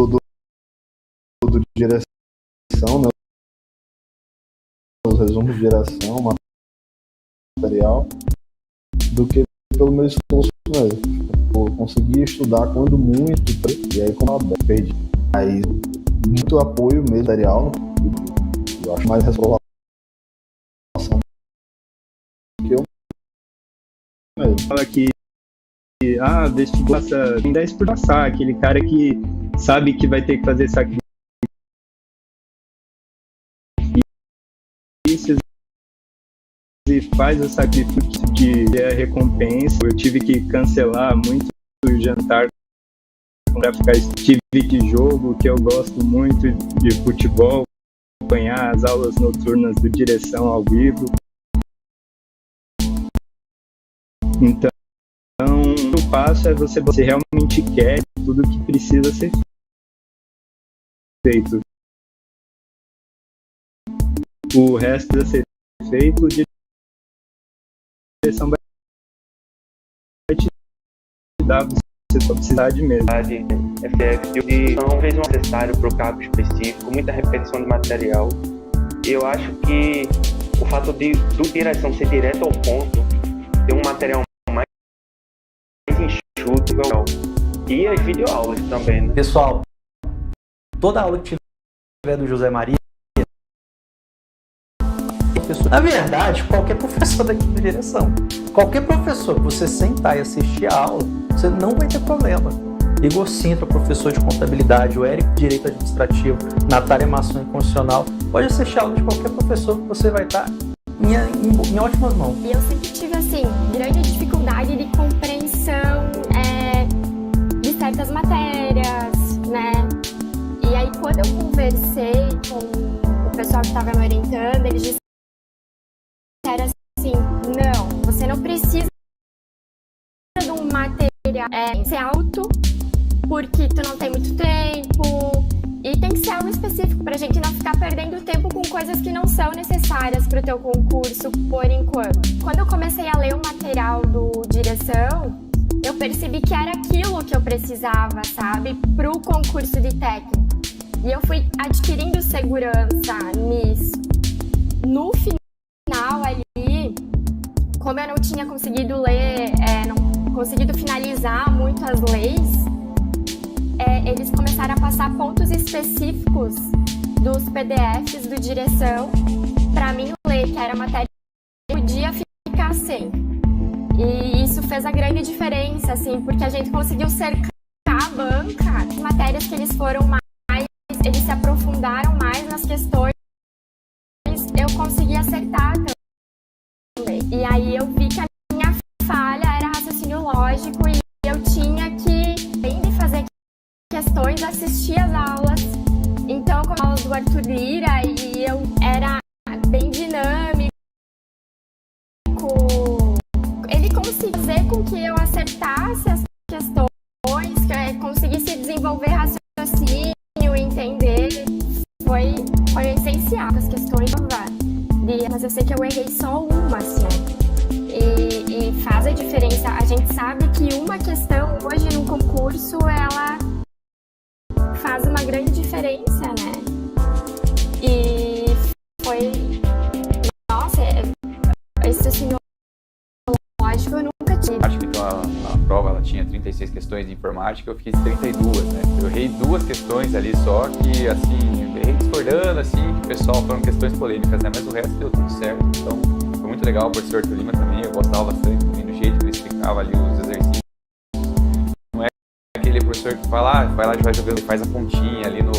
do direção, né? Os resumos de direção, material, do que pelo meu esforço mesmo. Eu consegui estudar quando muito, e aí como eu perdi. Aí muito apoio mesmo material, eu acho mais resolução que eu mesmo. Fala que vestibular tem 10 por passar, aquele cara que sabe que vai ter que fazer sacrifícios e faz o sacrifício de ter a recompensa. Eu tive que cancelar muito jantar para ficar, tive que jogo, que eu gosto muito de futebol, acompanhar as aulas noturnas do direção ao vivo. Então, o passo é você realmente quer tudo que precisa ser feito. O resto precisa ser feito, a direção vai te dar, você só precisar de mesmo. E não fez um necessário para o cargo específico, muita repetição de material. Eu acho que o fato de direção ser direto ao ponto, ter um material mais enxuto, e as videoaulas também, né? Pessoal, toda aula que tiver do José Maria, na verdade, qualquer professor daqui da direção, qualquer professor que você sentar e assistir a aula, você não vai ter problema. Igor Sintra, professor de contabilidade, o Eric, direito administrativo, Natália Masson, constitucional, pode assistir a aula de qualquer professor que você vai estar em ótimas mãos. E eu sempre tive, assim, grande dificuldade de compreensão de certas matérias, né? E aí, quando eu conversei com o pessoal que estava me orientando, eles disseram assim, não, você não precisa de um material ser alto, porque tu não tem muito tempo, e tem que ser algo específico pra gente não ficar perdendo tempo com coisas que não são necessárias pro teu concurso por enquanto. Quando eu comecei a ler o material do direção, eu percebi que era aquilo que eu precisava, sabe, pro concurso de técnico. E eu fui adquirindo segurança nisso. No final ali, como eu não tinha conseguido ler, não conseguido finalizar muito as leis, eles começaram a passar pontos específicos dos PDFs do direção para mim ler, que era matéria que eu podia ficar sem. E isso fez a grande diferença, assim, porque a gente conseguiu cercar a banca de matérias que eles foram mais, eles se aprofundaram mais nas questões, eu consegui acertar também. E aí eu vi que a minha falha era raciocínio lógico e eu tinha que, além de fazer questões, assistir as aulas. Então, com as aulas do Arthur Lira, e eu era bem dinâmico, ele conseguia fazer com que eu acertasse as questões, que eu conseguisse desenvolver raciocínio, entender. Foi essencial as questões, mas eu sei que eu errei só uma, assim. E faz a diferença. A gente sabe que uma questão hoje num concurso, ela faz uma grande diferença, né? E foi... Nossa, esse raciocínio lógico eu nunca tive. Acho que a prova ela tinha 36 questões de informática, eu fiz 32, né? Eu errei 2 questões ali só, que assim, errei discordando, assim, que o pessoal foram questões polêmicas, né? Mas o resto deu tudo certo. Então, foi muito legal. O professor Arthur Lima também, eu gostava bastante do jeito que ele explicava ali os exercícios. Não é aquele professor que fala, vai lá e vai jogando, faz a continha ali no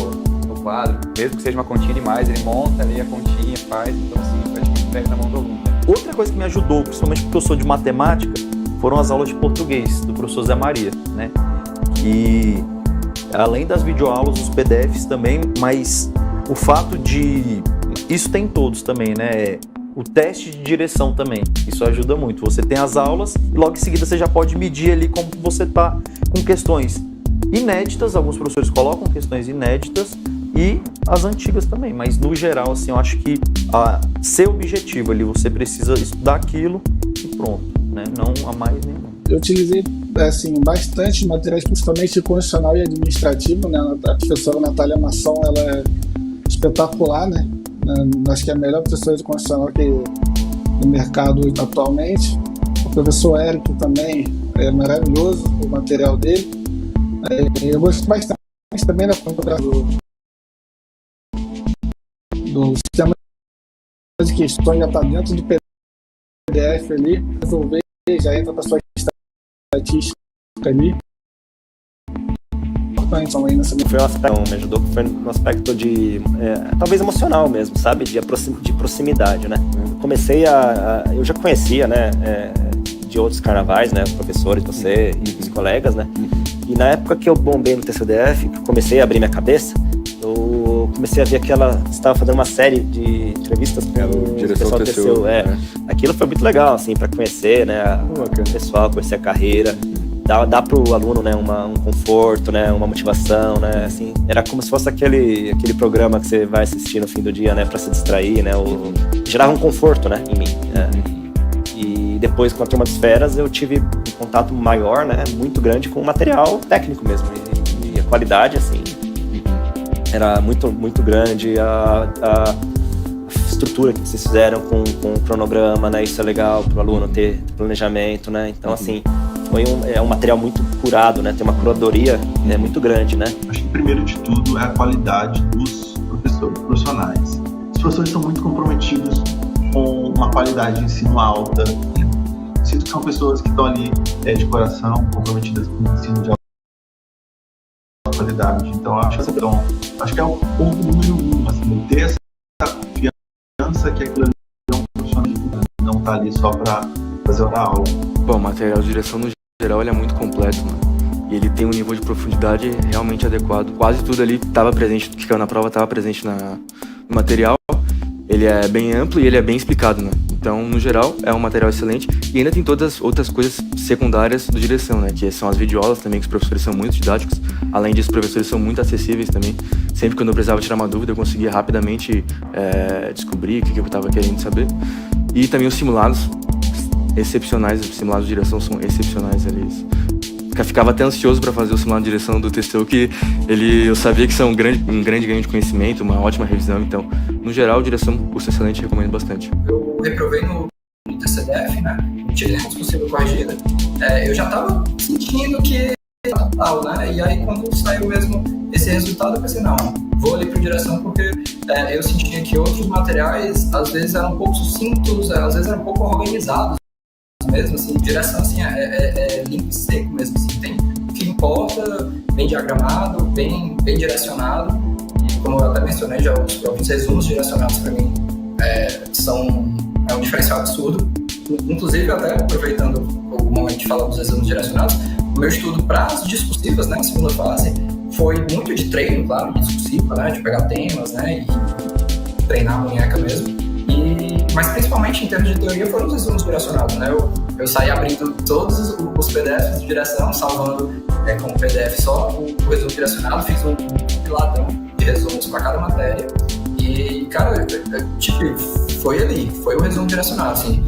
quadro, mesmo que seja uma continha demais, ele monta ali a continha, faz, então assim, praticamente pega na mão do aluno, né? Outra coisa que me ajudou, principalmente porque eu sou de matemática, foram as aulas de português do professor Zé Maria, né? Que além das videoaulas, os PDFs também, mas o fato de... Isso tem todos também, né? O teste de direção também, isso ajuda muito. Você tem as aulas e logo em seguida você já pode medir ali como você está com questões inéditas, alguns professores colocam questões inéditas e as antigas também, mas no geral, assim, eu acho que ser objetivo ali, você precisa estudar aquilo e pronto, né? Não a mais nenhum. Eu utilizei assim, bastante materiais, principalmente de constitucional e administrativo, né? A professora Natália Mação, ela é espetacular, né? Acho que é a melhor professora de constitucional que no mercado atualmente. O professor Érico também é maravilhoso, o material dele. Eu gosto bastante também da do sistema de questões, já está dentro do PDF ali, resolver, já entra para a sua estatística ali. Foi um aspecto que me ajudou, foi um aspecto de talvez emocional mesmo, sabe, de proximidade, né? Eu já conhecia, né, de outros carnavais, né, professores, você e os colegas, né? E na época que eu bombei no TCDF, que eu comecei a abrir minha cabeça, eu comecei a ver você estava fazendo uma série de entrevistas com o pessoal do TCU. Aquilo foi muito legal, assim, para conhecer, né, o pessoal, conhecer a carreira. Dá pro aluno, né, um conforto, né, uma motivação, né, assim, era como se fosse aquele programa que você vai assistir no fim do dia, né, para se distrair, né, gerava um conforto, né, em mim. E depois, com a Turma das Feras, eu tive um contato maior, né, muito grande com o material técnico mesmo, e a qualidade, assim, era muito, muito grande, a estrutura que vocês fizeram com o cronograma, né, isso é legal pro aluno ter planejamento, né, então, assim, é um material muito curado, né? Tem uma curadoria muito grande, né? Acho que primeiro de tudo é a qualidade dos profissionais. Os professores são muito comprometidos com uma qualidade de ensino alta. Sinto que são pessoas que estão ali de coração, comprometidas com o ensino de alta qualidade. Então acho que é o ponto número 1, assim, ter essa confiança que aquilo ali é um profissional, não está ali só para fazer a aula. Bom, o material de direção no geral ele é muito completo, mano. E ele tem um nível de profundidade realmente adequado. Quase tudo ali estava presente, que caiu na prova estava presente no material. Ele é bem amplo e ele é bem explicado, né? Então, no geral, é um material excelente. E ainda tem todas as outras coisas secundárias da direção, né? Que são as videoaulas também, que os professores são muito didáticos. Além disso, os professores são muito acessíveis também. Sempre que eu precisava tirar uma dúvida, eu conseguia rapidamente descobrir o que eu estava querendo saber. E também os simulados excepcionais, os simulados de direção são excepcionais ali. Ficava até ansioso para fazer o simulado de direção do TCU, que eu sabia que são um grande ganho de conhecimento, uma ótima revisão. Então, no geral, direção, curso excelente, recomendo bastante. Eu reprovei no TCDF, né? Não tive nenhum possível corrigida. Eu já estava sentindo que era tal, né? E aí, quando saiu mesmo esse resultado, eu pensei, não, vou ali para direção, porque eu sentia que outros materiais, às vezes, eram um pouco sucintos, às vezes eram um pouco organizados mesmo, assim, direção, assim, é limpo e seco mesmo, assim, tem o que importa, bem diagramado, bem direcionado, e como eu até mencionei, já os próprios resumos direcionados para mim é um diferencial absurdo. Inclusive, até aproveitando o momento de falar dos resumos direcionados, o meu estudo para as discursivas, né, segunda fase, foi muito de treino, claro, de discursiva, né, de pegar temas, né, e treinar a munheca mesmo. Mas principalmente em termos de teoria foram os resumos direcionados, né? Eu saí abrindo todos os PDFs de direção, salvando como PDF só o resumo direcionado, fiz um piladão de resumos para cada matéria e, cara, foi o resumo direcionado, assim.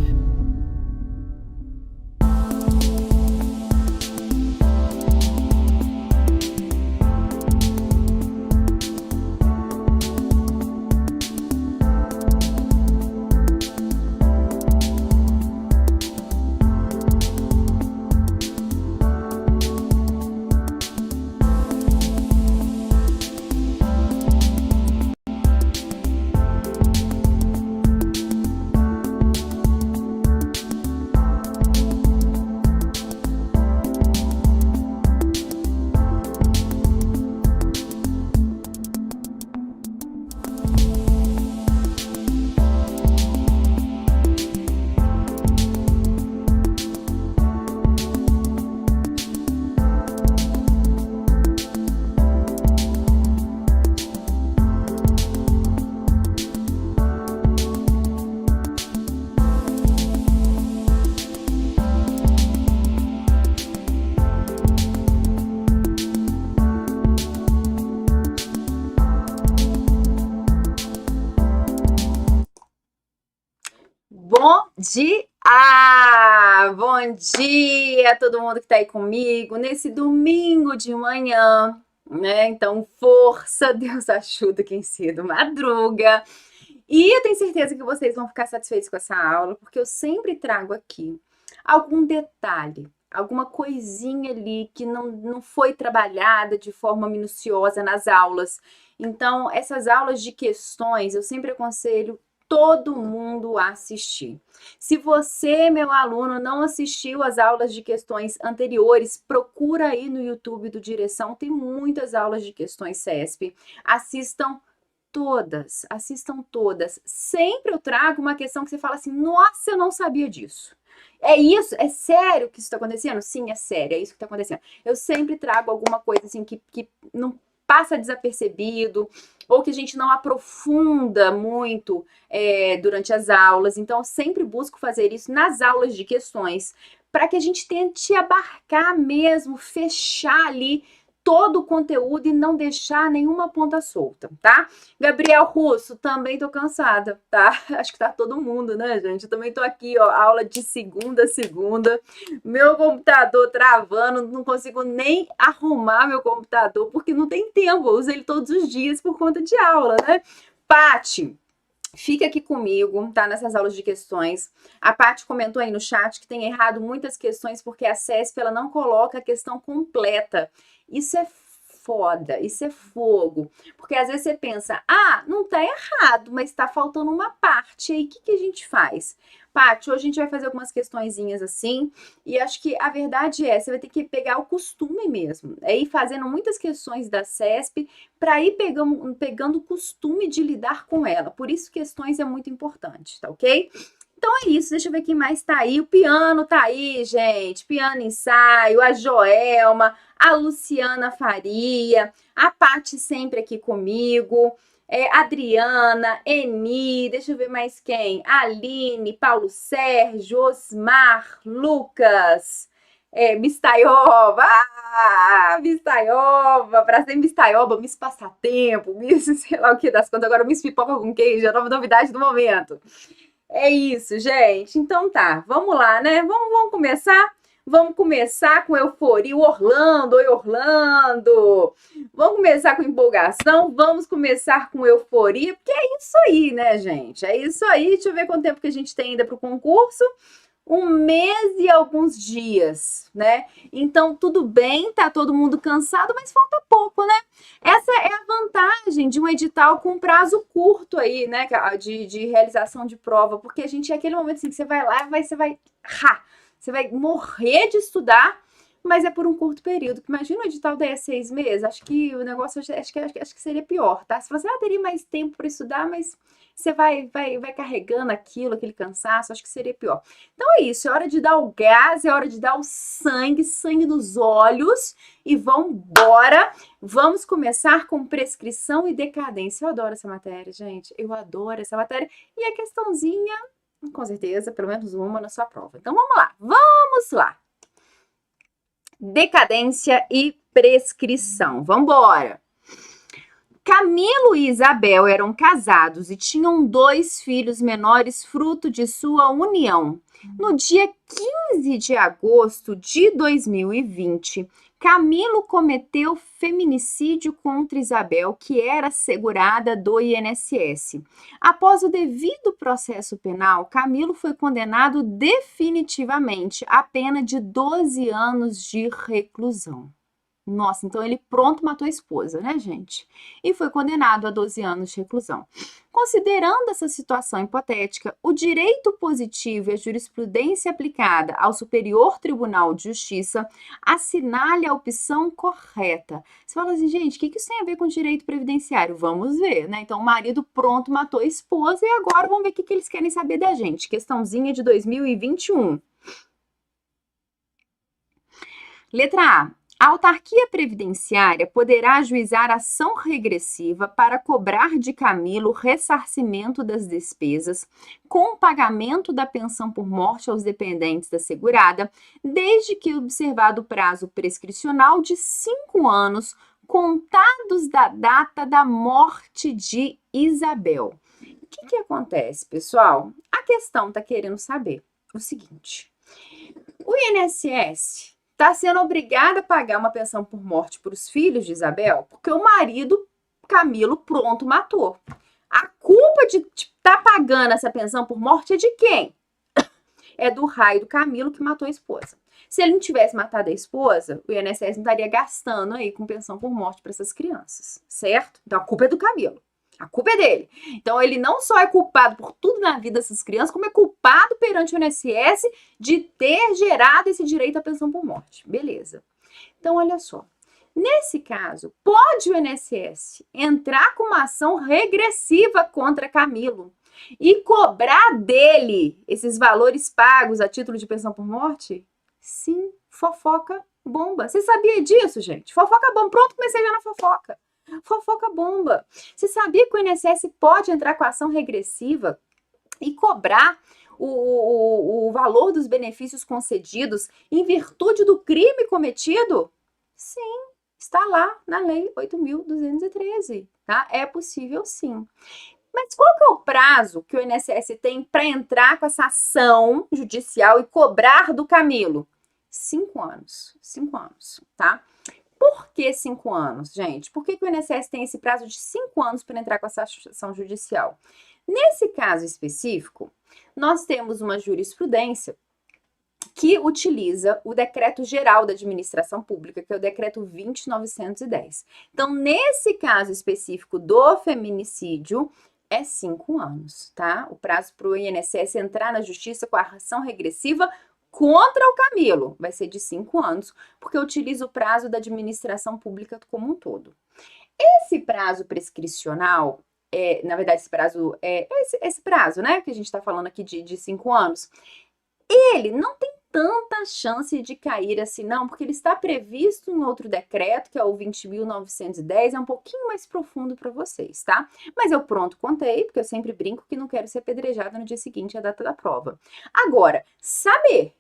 Bom dia a todo mundo que tá aí comigo nesse domingo de manhã, né? Então, força, Deus ajuda quem cedo madruga. E eu tenho certeza que vocês vão ficar satisfeitos com essa aula, porque eu sempre trago aqui algum detalhe, alguma coisinha ali que não foi trabalhada de forma minuciosa nas aulas. Então, essas aulas de questões, eu sempre aconselho todo mundo a assistir. Se você, meu aluno, não assistiu às aulas de questões anteriores, procura aí no YouTube do Direção, tem muitas aulas de questões CESP. Assistam todas. Sempre eu trago uma questão que você fala assim, nossa, eu não sabia disso. É isso? É sério que isso está acontecendo? Sim, é sério, é isso que está acontecendo. Eu sempre trago alguma coisa assim que não passa desapercebido, ou que a gente não aprofunda muito durante as aulas. Então, eu sempre busco fazer isso nas aulas de questões, para que a gente tente abarcar mesmo, fechar ali todo o conteúdo e não deixar nenhuma ponta solta, tá? Gabriel Russo, também tô cansada, tá? Acho que tá todo mundo, né, gente? Eu também tô aqui, ó, aula de segunda a segunda, meu computador travando, não consigo nem arrumar meu computador, porque não tem tempo, eu uso ele todos os dias por conta de aula, né? Pati, fica aqui comigo, tá? Nessas aulas de questões. A Paty comentou aí no chat que tem errado muitas questões porque a CESP ela não coloca a questão completa. Isso é foda, isso é fogo. Porque às vezes você pensa, não tá errado, mas tá faltando uma parte aí. O que a gente faz? Paty, hoje a gente vai fazer algumas questõezinhas assim, e acho que a verdade é, você vai ter que pegar o costume mesmo, ir fazendo muitas questões da CESP, para ir pegando o costume de lidar com ela, por isso questões é muito importante, tá ok? Então é isso, deixa eu ver quem mais tá aí, o piano tá aí, gente, piano ensaio, a Joelma, a Luciana Faria, a Paty sempre aqui comigo, Adriana, Eni, deixa eu ver mais quem, Aline, Paulo Sérgio, Osmar, Lucas, Mistaioba, Mistaioba, pra ser Mistaioba, Miss Passatempo, Miss sei lá o que das contas, agora Miss Pipoca com queijo, a nova novidade do momento. É isso, gente. Então tá, vamos lá, né? Vamos começar? Vamos começar com euforia. Orlando, oi Orlando! Vamos começar com empolgação, vamos começar com euforia, porque é isso aí, né, gente? É isso aí. Deixa eu ver quanto tempo que a gente tem ainda para o concurso. 1 mês e alguns dias, né? Então, tudo bem, tá todo mundo cansado, mas falta pouco, né? Essa é a vantagem de um edital com prazo curto aí, né? De realização de prova, porque a gente é aquele momento assim que você vai lá, você vai morrer de estudar, mas é por um curto período. Imagina o edital daí 6 meses, acho que o negócio, acho que seria pior, tá? Se você teria mais tempo para estudar, mas você vai carregando aquele cansaço, acho que seria pior. Então é isso, é hora de dar o gás, é hora de dar o sangue nos olhos e vambora. Vamos começar com prescrição e decadência. Eu adoro essa matéria, gente, eu adoro essa matéria. E a questãozinha, com certeza, pelo menos uma na sua prova. Então vamos lá. Decadência e prescrição, vambora. Camilo e Isabel eram casados e tinham 2 filhos menores fruto de sua união. No dia 15 de agosto de 2020, Camilo cometeu feminicídio contra Isabel, que era segurada do INSS. Após o devido processo penal, Camilo foi condenado definitivamente à pena de 12 anos de reclusão. Nossa, então ele pronto matou a esposa, né, gente? E foi condenado a 12 anos de reclusão. Considerando essa situação hipotética, o direito positivo e a jurisprudência aplicada ao Superior Tribunal de Justiça assinale a opção correta. Você fala assim, gente, o que isso tem a ver com direito previdenciário? Vamos ver, né? Então, o marido pronto matou a esposa e agora vamos ver o que eles querem saber da gente. Questãozinha de 2021. Letra A. A autarquia previdenciária poderá ajuizar ação regressiva para cobrar de Camilo ressarcimento das despesas com pagamento da pensão por morte aos dependentes da segurada, desde que observado o prazo prescricional de 5 anos contados da data da morte de Isabel. que acontece, pessoal? A questão está querendo saber o seguinte: o INSS está sendo obrigado a pagar uma pensão por morte para os filhos de Isabel porque o marido Camilo pronto matou. A culpa de estar pagando essa pensão por morte é de quem? É do raio do Camilo que matou a esposa. Se ele não tivesse matado a esposa, o INSS não estaria gastando aí com pensão por morte para essas crianças, certo? Então a culpa é do Camilo. A culpa é dele. Então ele não só é culpado por tudo na vida dessas crianças, como é culpado perante o INSS de ter gerado esse direito à pensão por morte. Beleza. Então olha só. Nesse caso, pode o INSS entrar com uma ação regressiva contra Camilo e cobrar dele esses valores pagos a título de pensão por morte? Sim, fofoca bomba. Você sabia disso, gente? Fofoca bomba. Pronto, comecei já na fofoca. Fofoca bomba. Você sabia que o INSS pode entrar com ação regressiva e cobrar o valor dos benefícios concedidos em virtude do crime cometido? Sim, está lá na Lei 8.213, tá? É possível sim. Mas qual que é o prazo que o INSS tem para entrar com essa ação judicial e cobrar do Camilo? 5 anos. 5 anos, tá? Por que 5 anos, gente? Por que o INSS tem esse prazo de 5 anos para entrar com essa ação judicial? Nesse caso específico, nós temos uma jurisprudência que utiliza o Decreto Geral da Administração Pública, que é o Decreto 20.910. Então, nesse caso específico do feminicídio, é 5 anos, tá? O prazo para o INSS entrar na justiça com a ação regressiva contra o Camilo vai ser de 5 anos, porque utiliza o prazo da administração pública como um todo. Esse prazo prescricional, na verdade, esse prazo, né, que a gente está falando aqui de 5 anos, ele não tem tanta chance de cair assim, não, porque ele está previsto em outro decreto, que é o 20.910, é um pouquinho mais profundo para vocês, tá? Mas eu pronto contei, porque eu sempre brinco que não quero ser apedrejada no dia seguinte, a data da prova. Agora, saber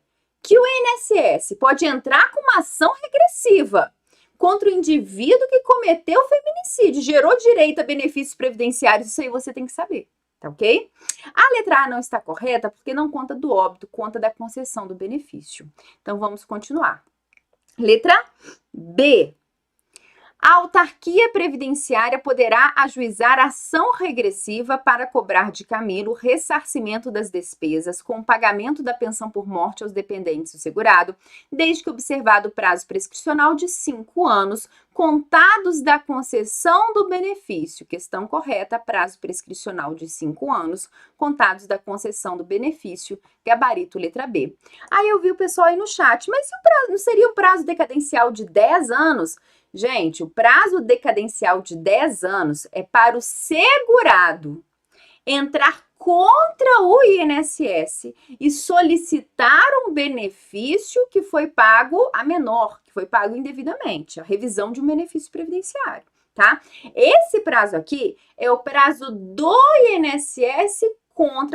que o INSS pode entrar com uma ação regressiva contra o indivíduo que cometeu feminicídio, gerou direito a benefícios previdenciários, isso aí você tem que saber. Tá ok? A letra A não está correta porque não conta do óbito, conta da concessão do benefício. Então, vamos continuar. Letra B. A autarquia previdenciária poderá ajuizar ação regressiva para cobrar de Camilo ressarcimento das despesas com o pagamento da pensão por morte aos dependentes do segurado, desde que observado o prazo prescricional de 5 anos, contados da concessão do benefício. Questão correta, prazo prescricional de 5 anos, contados da concessão do benefício, gabarito letra B. Aí eu vi o pessoal aí no chat, mas se o prazo, não seria o prazo decadencial de 10 anos? Gente, o prazo decadencial de 10 anos é para o segurado entrar contra o INSS e solicitar um benefício que foi pago a menor, que foi pago indevidamente, a revisão de um benefício previdenciário, tá? Esse prazo aqui é o prazo do INSS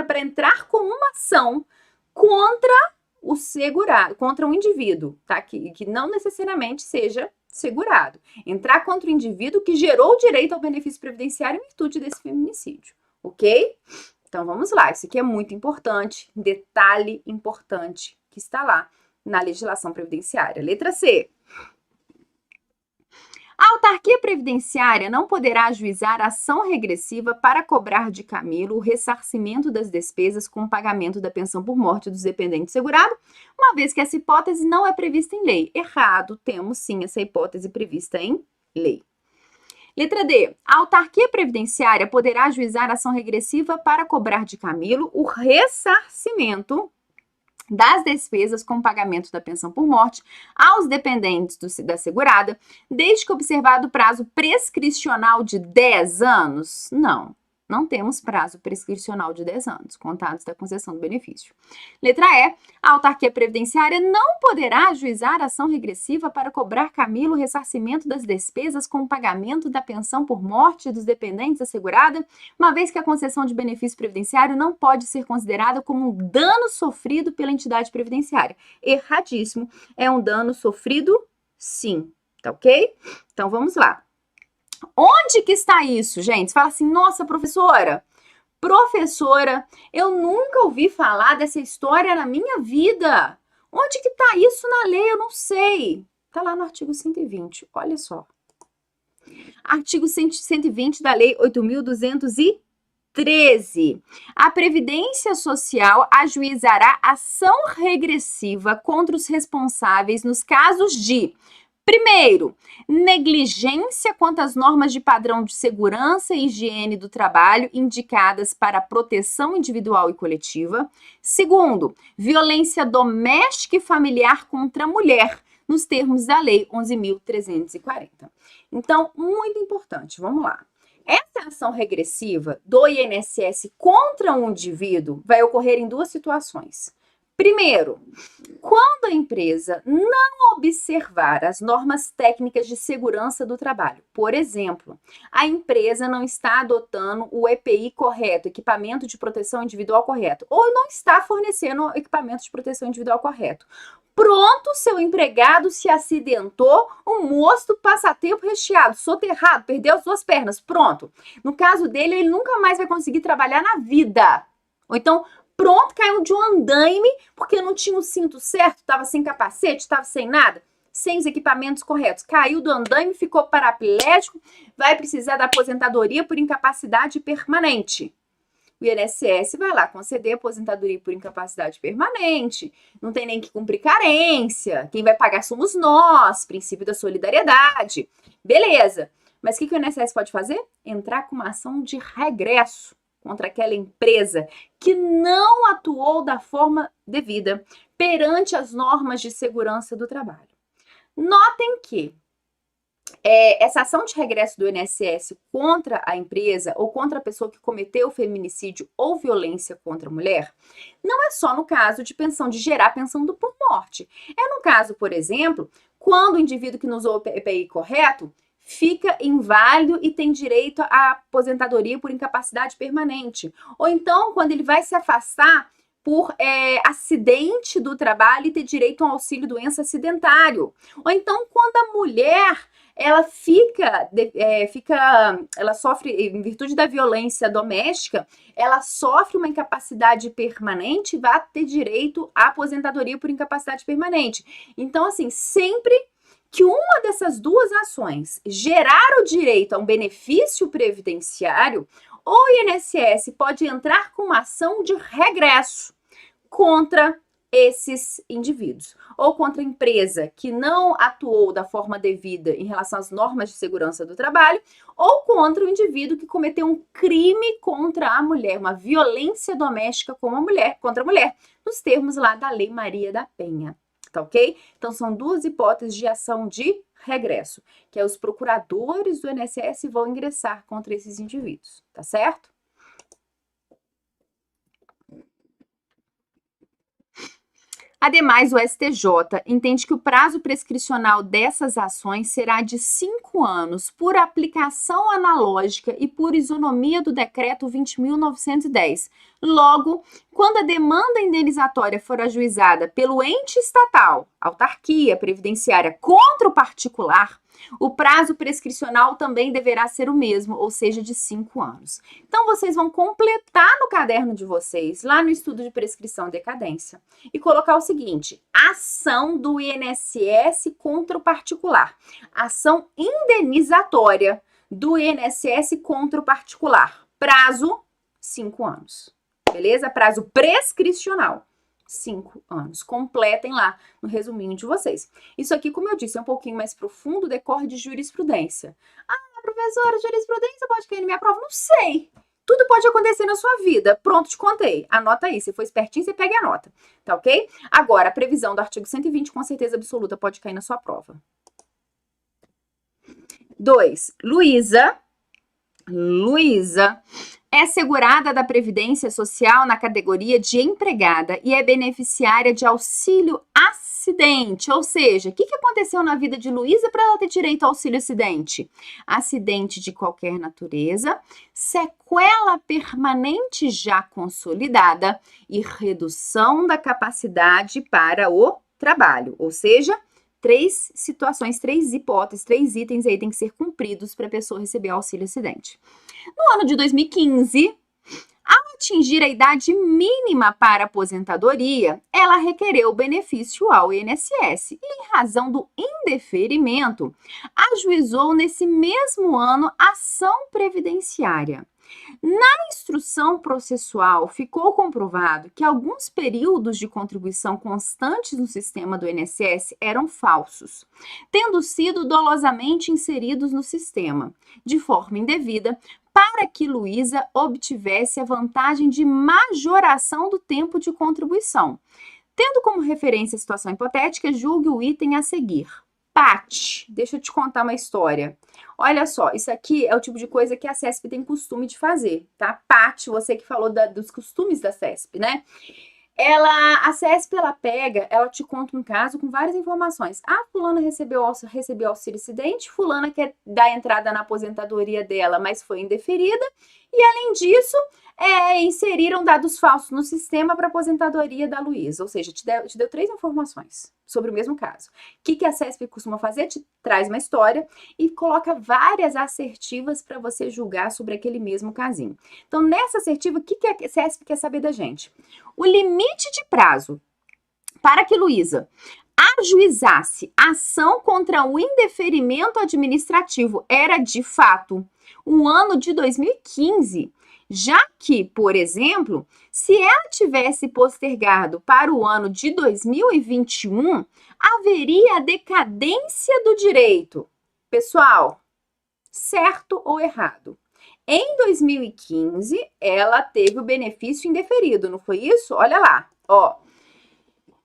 para entrar com uma ação contra o segurado, contra um indivíduo, tá? Que não necessariamente seja segurado. Entrar contra o indivíduo que gerou o direito ao benefício previdenciário em virtude desse feminicídio, ok? Então vamos lá, isso aqui é muito importante, detalhe importante que está lá na legislação previdenciária. Letra C. A autarquia previdenciária não poderá ajuizar ação regressiva para cobrar de Camilo o ressarcimento das despesas com o pagamento da pensão por morte dos dependentes segurado, uma vez que essa hipótese não é prevista em lei. Errado, temos sim essa hipótese prevista em lei. Letra D. A autarquia previdenciária poderá ajuizar ação regressiva para cobrar de Camilo o ressarcimento das despesas com pagamento da pensão por morte aos dependentes da segurada, desde que observado o prazo prescricional de 10 anos? Não temos prazo prescricional de 10 anos, contados da concessão do benefício. Letra E. A autarquia previdenciária não poderá ajuizar ação regressiva para cobrar Camilo o ressarcimento das despesas com o pagamento da pensão por morte dos dependentes da segurada, uma vez que a concessão de benefício previdenciário não pode ser considerada como um dano sofrido pela entidade previdenciária. Erradíssimo. É um dano sofrido, sim. Tá ok? Então, vamos lá. Onde que está isso, gente? Você fala assim, nossa, professora, Professora, eu nunca ouvi falar dessa história na minha vida. Onde que tá isso na lei? Eu não sei. Tá lá no artigo 120, olha só. Artigo 120 da Lei 8.213. A Previdência Social ajuizará ação regressiva contra os responsáveis nos casos de: primeiro, negligência quanto às normas de padrão de segurança e higiene do trabalho indicadas para a proteção individual e coletiva. Segundo, violência doméstica e familiar contra a mulher, nos termos da Lei 11.340. Então, muito importante, vamos lá. Essa ação regressiva do INSS contra um indivíduo vai ocorrer em duas situações. Primeiro, quando a empresa não observar as normas técnicas de segurança do trabalho. Por exemplo, a empresa não está adotando o EPI correto, equipamento de proteção individual correto, ou não está fornecendo equipamento de proteção individual correto. Pronto, seu empregado se acidentou, um moço do passatempo recheado, soterrado, perdeu as duas pernas, pronto. No caso dele, ele nunca mais vai conseguir trabalhar na vida. Ou então, pronto, caiu de um andaime porque não tinha o cinto certo, estava sem capacete, estava sem nada, sem os equipamentos corretos. Caiu do andaime, ficou paraplégico, vai precisar da aposentadoria por incapacidade permanente. O INSS vai lá conceder aposentadoria por incapacidade permanente, não tem nem que cumprir carência, quem vai pagar somos nós, princípio da solidariedade. Beleza, mas o que o INSS pode fazer? Entrar com uma ação de regresso contra aquela empresa que não atuou da forma devida perante as normas de segurança do trabalho. Notem que essa ação de regresso do INSS contra a empresa ou contra a pessoa que cometeu feminicídio ou violência contra a mulher não é só no caso de pensão, de gerar pensão por morte. É no caso, por exemplo, quando o indivíduo que não usou o EPI correto fica inválido e tem direito à aposentadoria por incapacidade permanente. Ou então, quando ele vai se afastar por acidente do trabalho e ter direito a um auxílio doença acidentário. Ou então, quando a mulher ela ela sofre, em virtude da violência doméstica, ela sofre uma incapacidade permanente e vai ter direito à aposentadoria por incapacidade permanente. Então, assim, sempre que uma dessas duas ações gerar o direito a um benefício previdenciário, o INSS pode entrar com uma ação de regresso contra esses indivíduos, ou contra a empresa que não atuou da forma devida em relação às normas de segurança do trabalho, ou contra o indivíduo que cometeu um crime contra a mulher, uma violência doméstica contra a mulher, nos termos lá da Lei Maria da Penha. Tá ok? Então, são duas hipóteses de ação de regresso, que os procuradores do INSS vão ingressar contra esses indivíduos, tá certo? Ademais, o STJ entende que o prazo prescricional dessas ações será de 5 anos por aplicação analógica e por isonomia do Decreto 20.910. Logo, quando a demanda indenizatória for ajuizada pelo ente estatal, autarquia previdenciária, contra o particular, o prazo prescricional também deverá ser o mesmo, ou seja, de 5 anos. Então, vocês vão completar no caderno de vocês, lá no estudo de prescrição e decadência, e colocar o seguinte: ação do INSS contra o particular. Ação indenizatória do INSS contra o particular. Prazo, 5 anos. Beleza? Prazo prescricional. 5 anos. Completem lá no resuminho de vocês. Isso aqui, como eu disse, é um pouquinho mais profundo, decorre de jurisprudência. Ah, professora, jurisprudência pode cair na minha prova? Não sei. Tudo pode acontecer na sua vida. Pronto, te contei. Anota aí. Se for espertinho, você pega e anota. Tá ok? Agora, a previsão do artigo 120, com certeza absoluta, pode cair na sua prova. 2. Luísa é segurada da Previdência Social na categoria de empregada e é beneficiária de auxílio acidente. Ou seja, o que aconteceu na vida de Luísa para ela ter direito ao auxílio acidente? Acidente de qualquer natureza, sequela permanente já consolidada e redução da capacidade para o trabalho. Ou seja, 3 situações, 3 hipóteses, 3 itens aí tem que ser cumpridos para a pessoa receber auxílio acidente. No ano de 2015, a atingir a idade mínima para aposentadoria, ela requereu o benefício ao INSS e, em razão do indeferimento, ajuizou nesse mesmo ano ação previdenciária. Na instrução processual, ficou comprovado que alguns períodos de contribuição constantes no sistema do INSS eram falsos, tendo sido dolosamente inseridos no sistema, de forma indevida, para que Luísa obtivesse a vantagem de majoração do tempo de contribuição. Tendo como referência a situação hipotética, julgue o item a seguir. Paty, deixa eu te contar uma história. Olha só, isso aqui é o tipo de coisa que a CESP tem costume de fazer, tá? Paty, você que falou dos costumes da CESP, né? A CESP, ela te conta um caso com várias informações. Fulana recebeu auxílio acidente, fulana quer dar entrada na aposentadoria dela, mas foi indeferida, e além disso, inseriram dados falsos no sistema para aposentadoria da Luísa, ou seja, te deu 3 informações sobre o mesmo caso. O que a CESP costuma fazer? Te traz uma história e coloca várias assertivas para você julgar sobre aquele mesmo casinho. Então, nessa assertiva, o que a CESP quer saber da gente? O limite de prazo para que Luísa ajuizasse ação contra o indeferimento administrativo era, de fato, o ano de 2015, já que, por exemplo, se ela tivesse postergado para o ano de 2021, haveria decadência do direito. Pessoal, certo ou errado? Em 2015, ela teve o benefício indeferido, não foi isso? Olha lá, ó.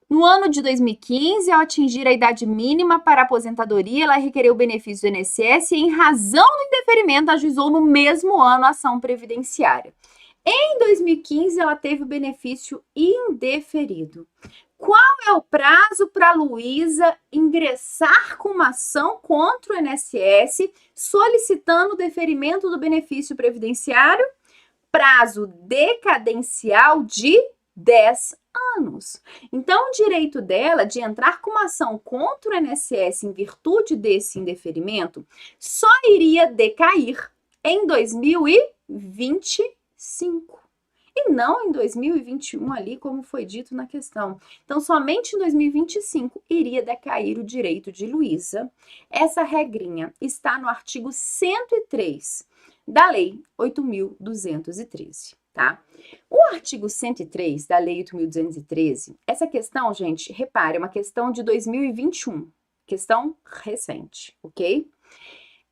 No ano de 2015, ao atingir a idade mínima para aposentadoria, ela requereu o benefício do INSS e, em razão do indeferimento, ajuizou no mesmo ano a ação previdenciária. Em 2015, ela teve o benefício indeferido. Qual é o prazo para Luísa ingressar com uma ação contra o INSS solicitando o deferimento do benefício previdenciário? Prazo decadencial de 10 anos. Então, o direito dela de entrar com uma ação contra o INSS em virtude desse indeferimento só iria decair em 2025. E não em 2021 ali, como foi dito na questão. Então, somente em 2025 iria decair o direito de Luísa. Essa regrinha está no artigo 103 da Lei 8.213, tá? O artigo 103 da Lei 8.213, essa questão, gente, repare, é uma questão de 2021, questão recente, ok?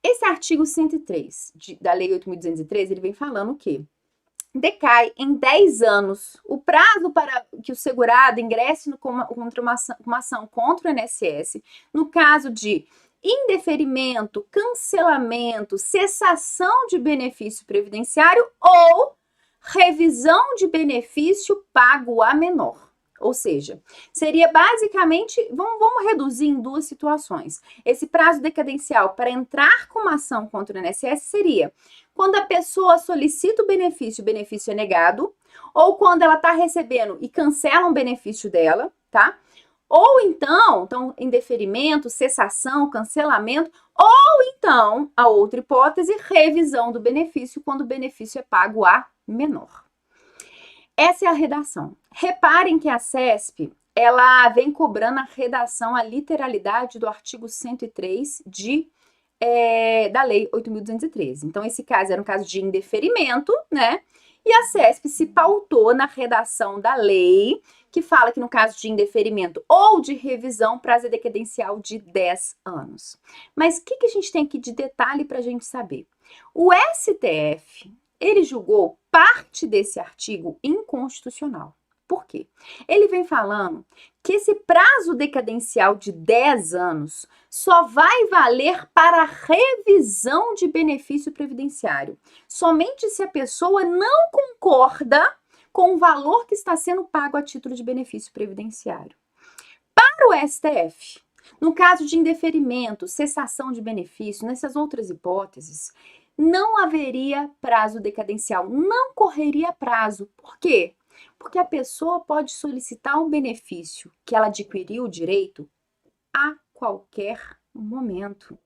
Esse artigo 103 da Lei 8.213, ele vem falando o quê? Decai em 10 anos o prazo para que o segurado ingresse contra uma ação contra o INSS, no caso de indeferimento, cancelamento, cessação de benefício previdenciário ou revisão de benefício pago a menor. Ou seja, seria basicamente, vamos reduzir em 2 situações. Esse prazo decadencial para entrar com uma ação contra o INSS seria quando a pessoa solicita o benefício é negado, ou quando ela está recebendo e cancela um benefício dela, tá? Ou então, indeferimento, cessação, cancelamento, ou então, a outra hipótese, revisão do benefício, quando o benefício é pago a menor. Essa é a redação. Reparem que a CESP, ela vem cobrando a redação, a literalidade do artigo 103 da Lei 8.213. Então, esse caso era um caso de indeferimento, né? E a CESP se pautou na redação da lei, que fala que no caso de indeferimento ou de revisão, prazo decadencial de 10 anos. Mas o que a gente tem aqui de detalhe para a gente saber? O STF, ele julgou parte desse artigo inconstitucional. Por quê? Ele vem falando que esse prazo decadencial de 10 anos só vai valer para revisão de benefício previdenciário, somente se a pessoa não concorda com o valor que está sendo pago a título de benefício previdenciário. Para o STF, no caso de indeferimento, cessação de benefício, nessas outras hipóteses, não haveria prazo decadencial, não correria prazo. Por quê? Porque a pessoa pode solicitar um benefício que ela adquiriu o direito a qualquer momento.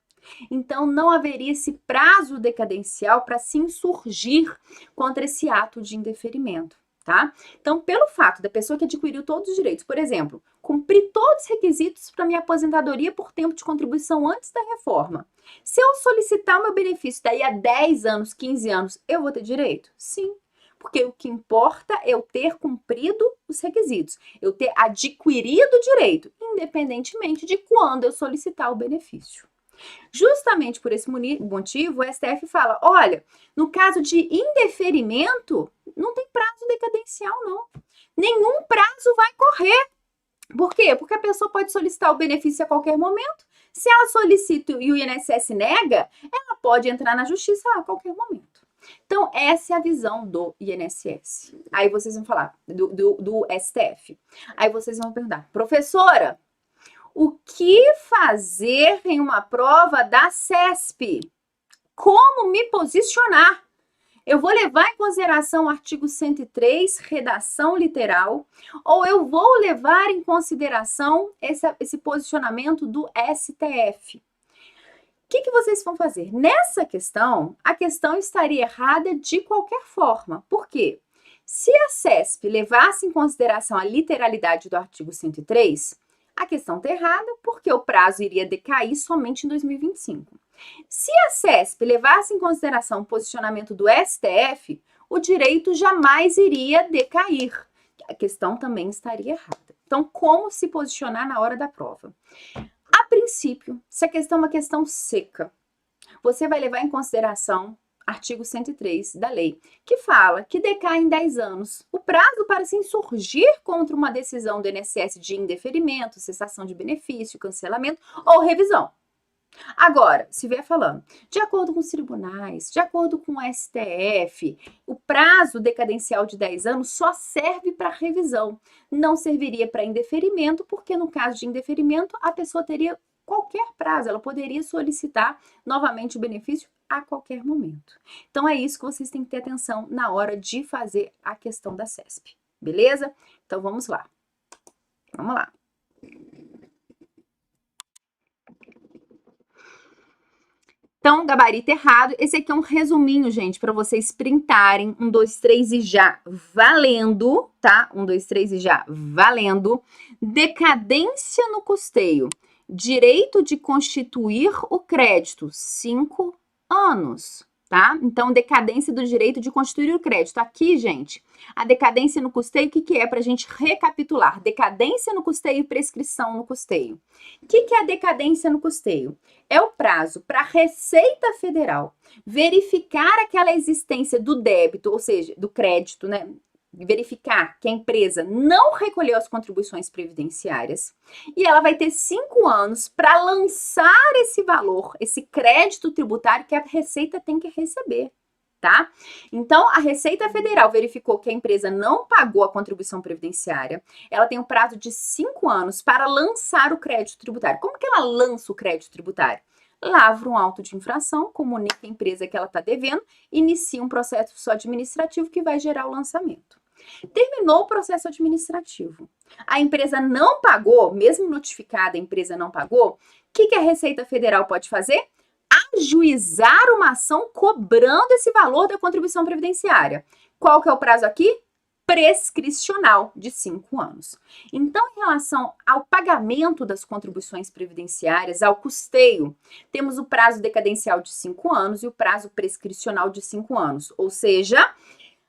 Então, não haveria esse prazo decadencial para se insurgir contra esse ato de indeferimento, tá? Então, pelo fato da pessoa que adquiriu todos os direitos, por exemplo, cumprir todos os requisitos para minha aposentadoria por tempo de contribuição antes da reforma, se eu solicitar o meu benefício daí a 10 anos, 15 anos, eu vou ter direito? Sim. Porque o que importa é eu ter cumprido os requisitos, eu ter adquirido o direito, independentemente de quando eu solicitar o benefício. Justamente por esse motivo, o STF fala, olha, no caso de indeferimento, não tem prazo decadencial, não. Nenhum prazo vai correr. Por quê? Porque a pessoa pode solicitar o benefício a qualquer momento. Se ela solicita e o INSS nega, ela pode entrar na justiça a qualquer momento. Então, essa é a visão do INSS. Aí vocês vão falar, do STF. Aí vocês vão perguntar, professora, o que fazer em uma prova da CESP? Como me posicionar? Eu vou levar em consideração o artigo 103, redação literal, ou eu vou levar em consideração esse posicionamento do STF? O que vocês vão fazer? Nessa questão, a questão estaria errada de qualquer forma. Por quê? Se a CESP levasse em consideração a literalidade do artigo 103, a questão está errada porque o prazo iria decair somente em 2025. Se a CESP levasse em consideração o posicionamento do STF, o direito jamais iria decair. A questão também estaria errada. Então, como se posicionar na hora da prova? A princípio, se a questão é uma questão seca, você vai levar em consideração artigo 103 da lei, que fala que decai em 10 anos o prazo para se insurgir contra uma decisão do INSS de indeferimento, cessação de benefício, cancelamento ou revisão. Agora, se vier falando, de acordo com os tribunais, de acordo com o STF, o prazo decadencial de 10 anos só serve para revisão, não serviria para indeferimento, porque no caso de indeferimento, a pessoa teria qualquer prazo, ela poderia solicitar novamente o benefício a qualquer momento. Então, é isso que vocês têm que ter atenção na hora de fazer a questão da CESP, beleza? Então, vamos lá. Vamos lá. Então, gabarito errado. Esse aqui é um resuminho, gente, para vocês printarem. 1, 2, 3 e já valendo, tá? 1, 2, 3 e já valendo. Decadência no custeio. Direito de constituir o crédito. 5 anos, tá? Então, decadência do direito de constituir o crédito. Aqui, gente, a decadência no custeio, o que é para a gente recapitular? Decadência no custeio e prescrição no custeio. O que é a decadência no custeio? É o prazo para a Receita Federal verificar aquela existência do débito, ou seja, do crédito, né? Verificar que a empresa não recolheu as contribuições previdenciárias e ela vai ter 5 anos para lançar esse valor, esse crédito tributário que a Receita tem que receber, tá? Então, a Receita Federal verificou que a empresa não pagou a contribuição previdenciária, ela tem um prazo de 5 anos para lançar o crédito tributário. Como que ela lança o crédito tributário? Lavra um auto de infração, comunica a empresa que ela está devendo, inicia um processo administrativo que vai gerar o lançamento. Terminou o processo administrativo. A empresa não pagou, mesmo notificada, a empresa não pagou, o que a Receita Federal pode fazer? Ajuizar uma ação cobrando esse valor da contribuição previdenciária. Qual que é o prazo aqui? Prescricional, de 5 anos. Então, em relação ao pagamento das contribuições previdenciárias, ao custeio, temos o prazo decadencial de 5 anos e o prazo prescricional de 5 anos. Ou seja,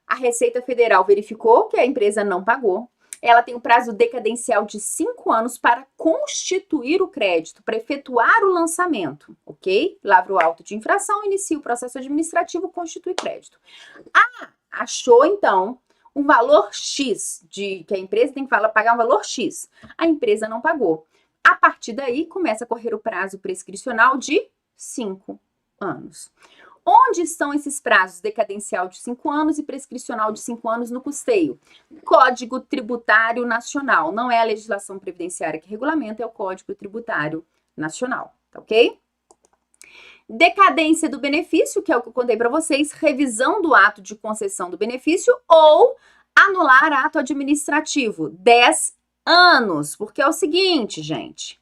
a Receita Federal verificou que a empresa não pagou, ela tem um prazo decadencial de 5 anos para constituir o crédito, para efetuar o lançamento, ok? Lavra o auto de infração, inicia o processo administrativo, constitui crédito. Ah, achou então um valor X, que a empresa tem que pagar um valor X. A empresa não pagou. A partir daí, começa a correr o prazo prescricional de 5 anos. Onde estão esses prazos decadencial de 5 anos e prescricional de 5 anos no custeio? Código Tributário Nacional. Não é a legislação previdenciária que regulamenta, é o Código Tributário Nacional, tá ok? Decadência do benefício, que é o que eu contei para vocês, revisão do ato de concessão do benefício ou anular ato administrativo, 10 anos. Porque é o seguinte, gente,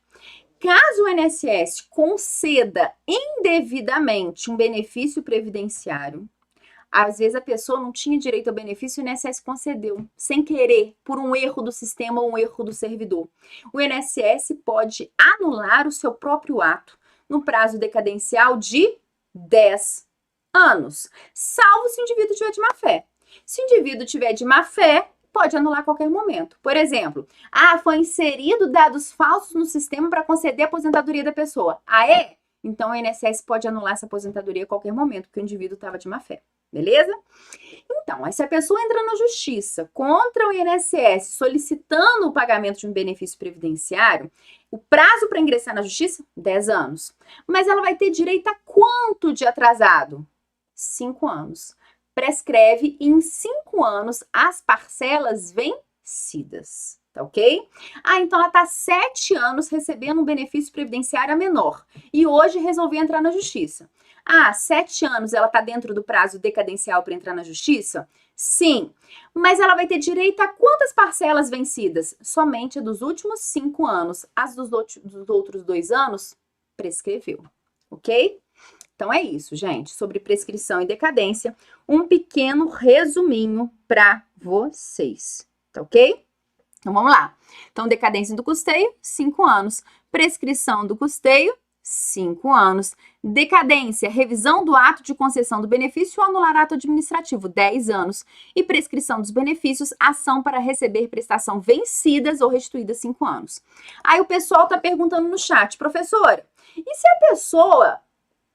caso o INSS conceda indevidamente um benefício previdenciário, às vezes a pessoa não tinha direito ao benefício e o INSS concedeu, sem querer, por um erro do sistema ou um erro do servidor. O INSS pode anular o seu próprio ato no prazo decadencial de 10 anos, salvo se o indivíduo tiver de má fé. Se o indivíduo tiver de má fé, pode anular a qualquer momento. Por exemplo, foi inserido dados falsos no sistema para conceder a aposentadoria da pessoa. É? Então o INSS pode anular essa aposentadoria a qualquer momento, porque o indivíduo estava de má fé. Beleza? Então, se a pessoa entra na justiça contra o INSS solicitando o pagamento de um benefício previdenciário, o prazo para ingressar na justiça, 10 anos. Mas ela vai ter direito a quanto de atrasado? 5 anos. Prescreve e em 5 anos as parcelas vencidas, tá ok? Então ela tá 7 anos recebendo um benefício previdenciário menor e hoje resolveu entrar na justiça. 7 anos ela tá dentro do prazo decadencial para entrar na justiça? Sim, mas ela vai ter direito a quantas parcelas vencidas? Somente a dos últimos 5 anos. As dos outros 2 anos, prescreveu, ok? Então é isso, gente, sobre prescrição e decadência, um pequeno resuminho para vocês, tá ok? Então vamos lá. Então, decadência do custeio, 5 anos. Prescrição do custeio, 5 anos. Decadência, revisão do ato de concessão do benefício ou anular ato administrativo, 10 anos. E prescrição dos benefícios, ação para receber prestação vencidas ou restituídas, 5 anos. Aí o pessoal tá perguntando no chat, professora, e se a pessoa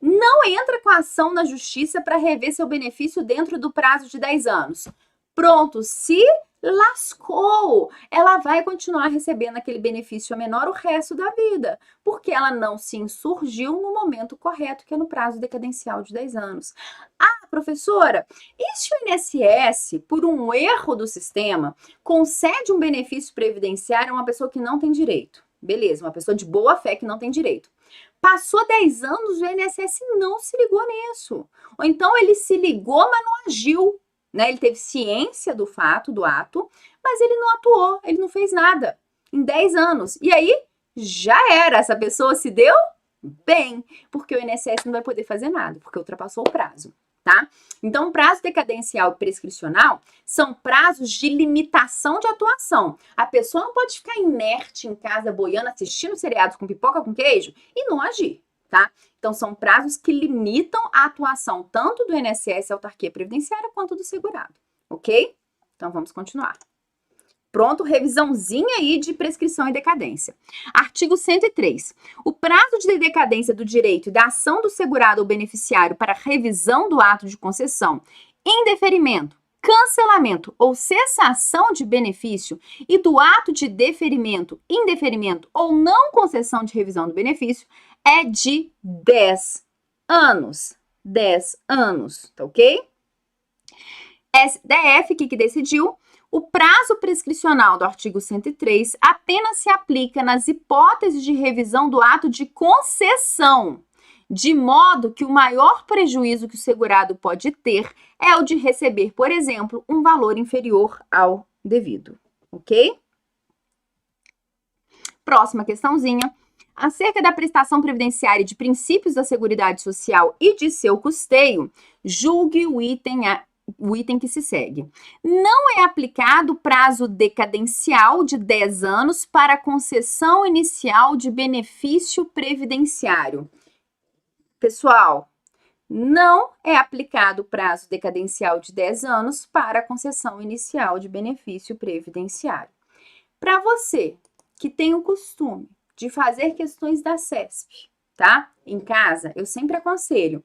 não entra com a ação na justiça para rever seu benefício dentro do prazo de 10 anos? Pronto, se lascou! Ela vai continuar recebendo aquele benefício menor o resto da vida, porque ela não se insurgiu no momento correto, que é no prazo decadencial de 10 anos. Professora, e se o INSS, por um erro do sistema, concede um benefício previdenciário a uma pessoa que não tem direito? Beleza, uma pessoa de boa fé que não tem direito. Passou 10 anos, o INSS não se ligou nisso. Ou então ele se ligou, mas não agiu. Né? Ele teve ciência do fato, do ato, mas ele não atuou, ele não fez nada. Em 10 anos. E aí, já era. Essa pessoa se deu bem, porque o INSS não vai poder fazer nada, porque ultrapassou o prazo. Tá? Então, prazo decadencial e prescricional são prazos de limitação de atuação. A pessoa não pode ficar inerte em casa, boiando, assistindo seriados com pipoca com queijo e não agir, tá? Então, são prazos que limitam a atuação tanto do INSS, autarquia previdenciária, quanto do segurado, ok? Então, vamos continuar. Pronto, revisãozinha aí de prescrição e decadência. Artigo 103. O prazo de decadência do direito e da ação do segurado ou beneficiário para revisão do ato de concessão, indeferimento, cancelamento ou cessação de benefício e do ato de deferimento, indeferimento ou não concessão de revisão do benefício é de 10 anos. 10 anos, tá ok? STF, que decidiu? O prazo prescricional do artigo 103 apenas se aplica nas hipóteses de revisão do ato de concessão, de modo que o maior prejuízo que o segurado pode ter é o de receber, por exemplo, um valor inferior ao devido, ok? Próxima questãozinha. Acerca da prestação previdenciária e de princípios da Seguridade Social e de seu custeio, julgue o item que se segue. Não é aplicado prazo decadencial de 10 anos para a concessão inicial de benefício previdenciário. Pessoal, não é aplicado prazo decadencial de 10 anos para a concessão inicial de benefício previdenciário. Para você que tem o costume de fazer questões da CESP, tá? Em casa, eu sempre aconselho.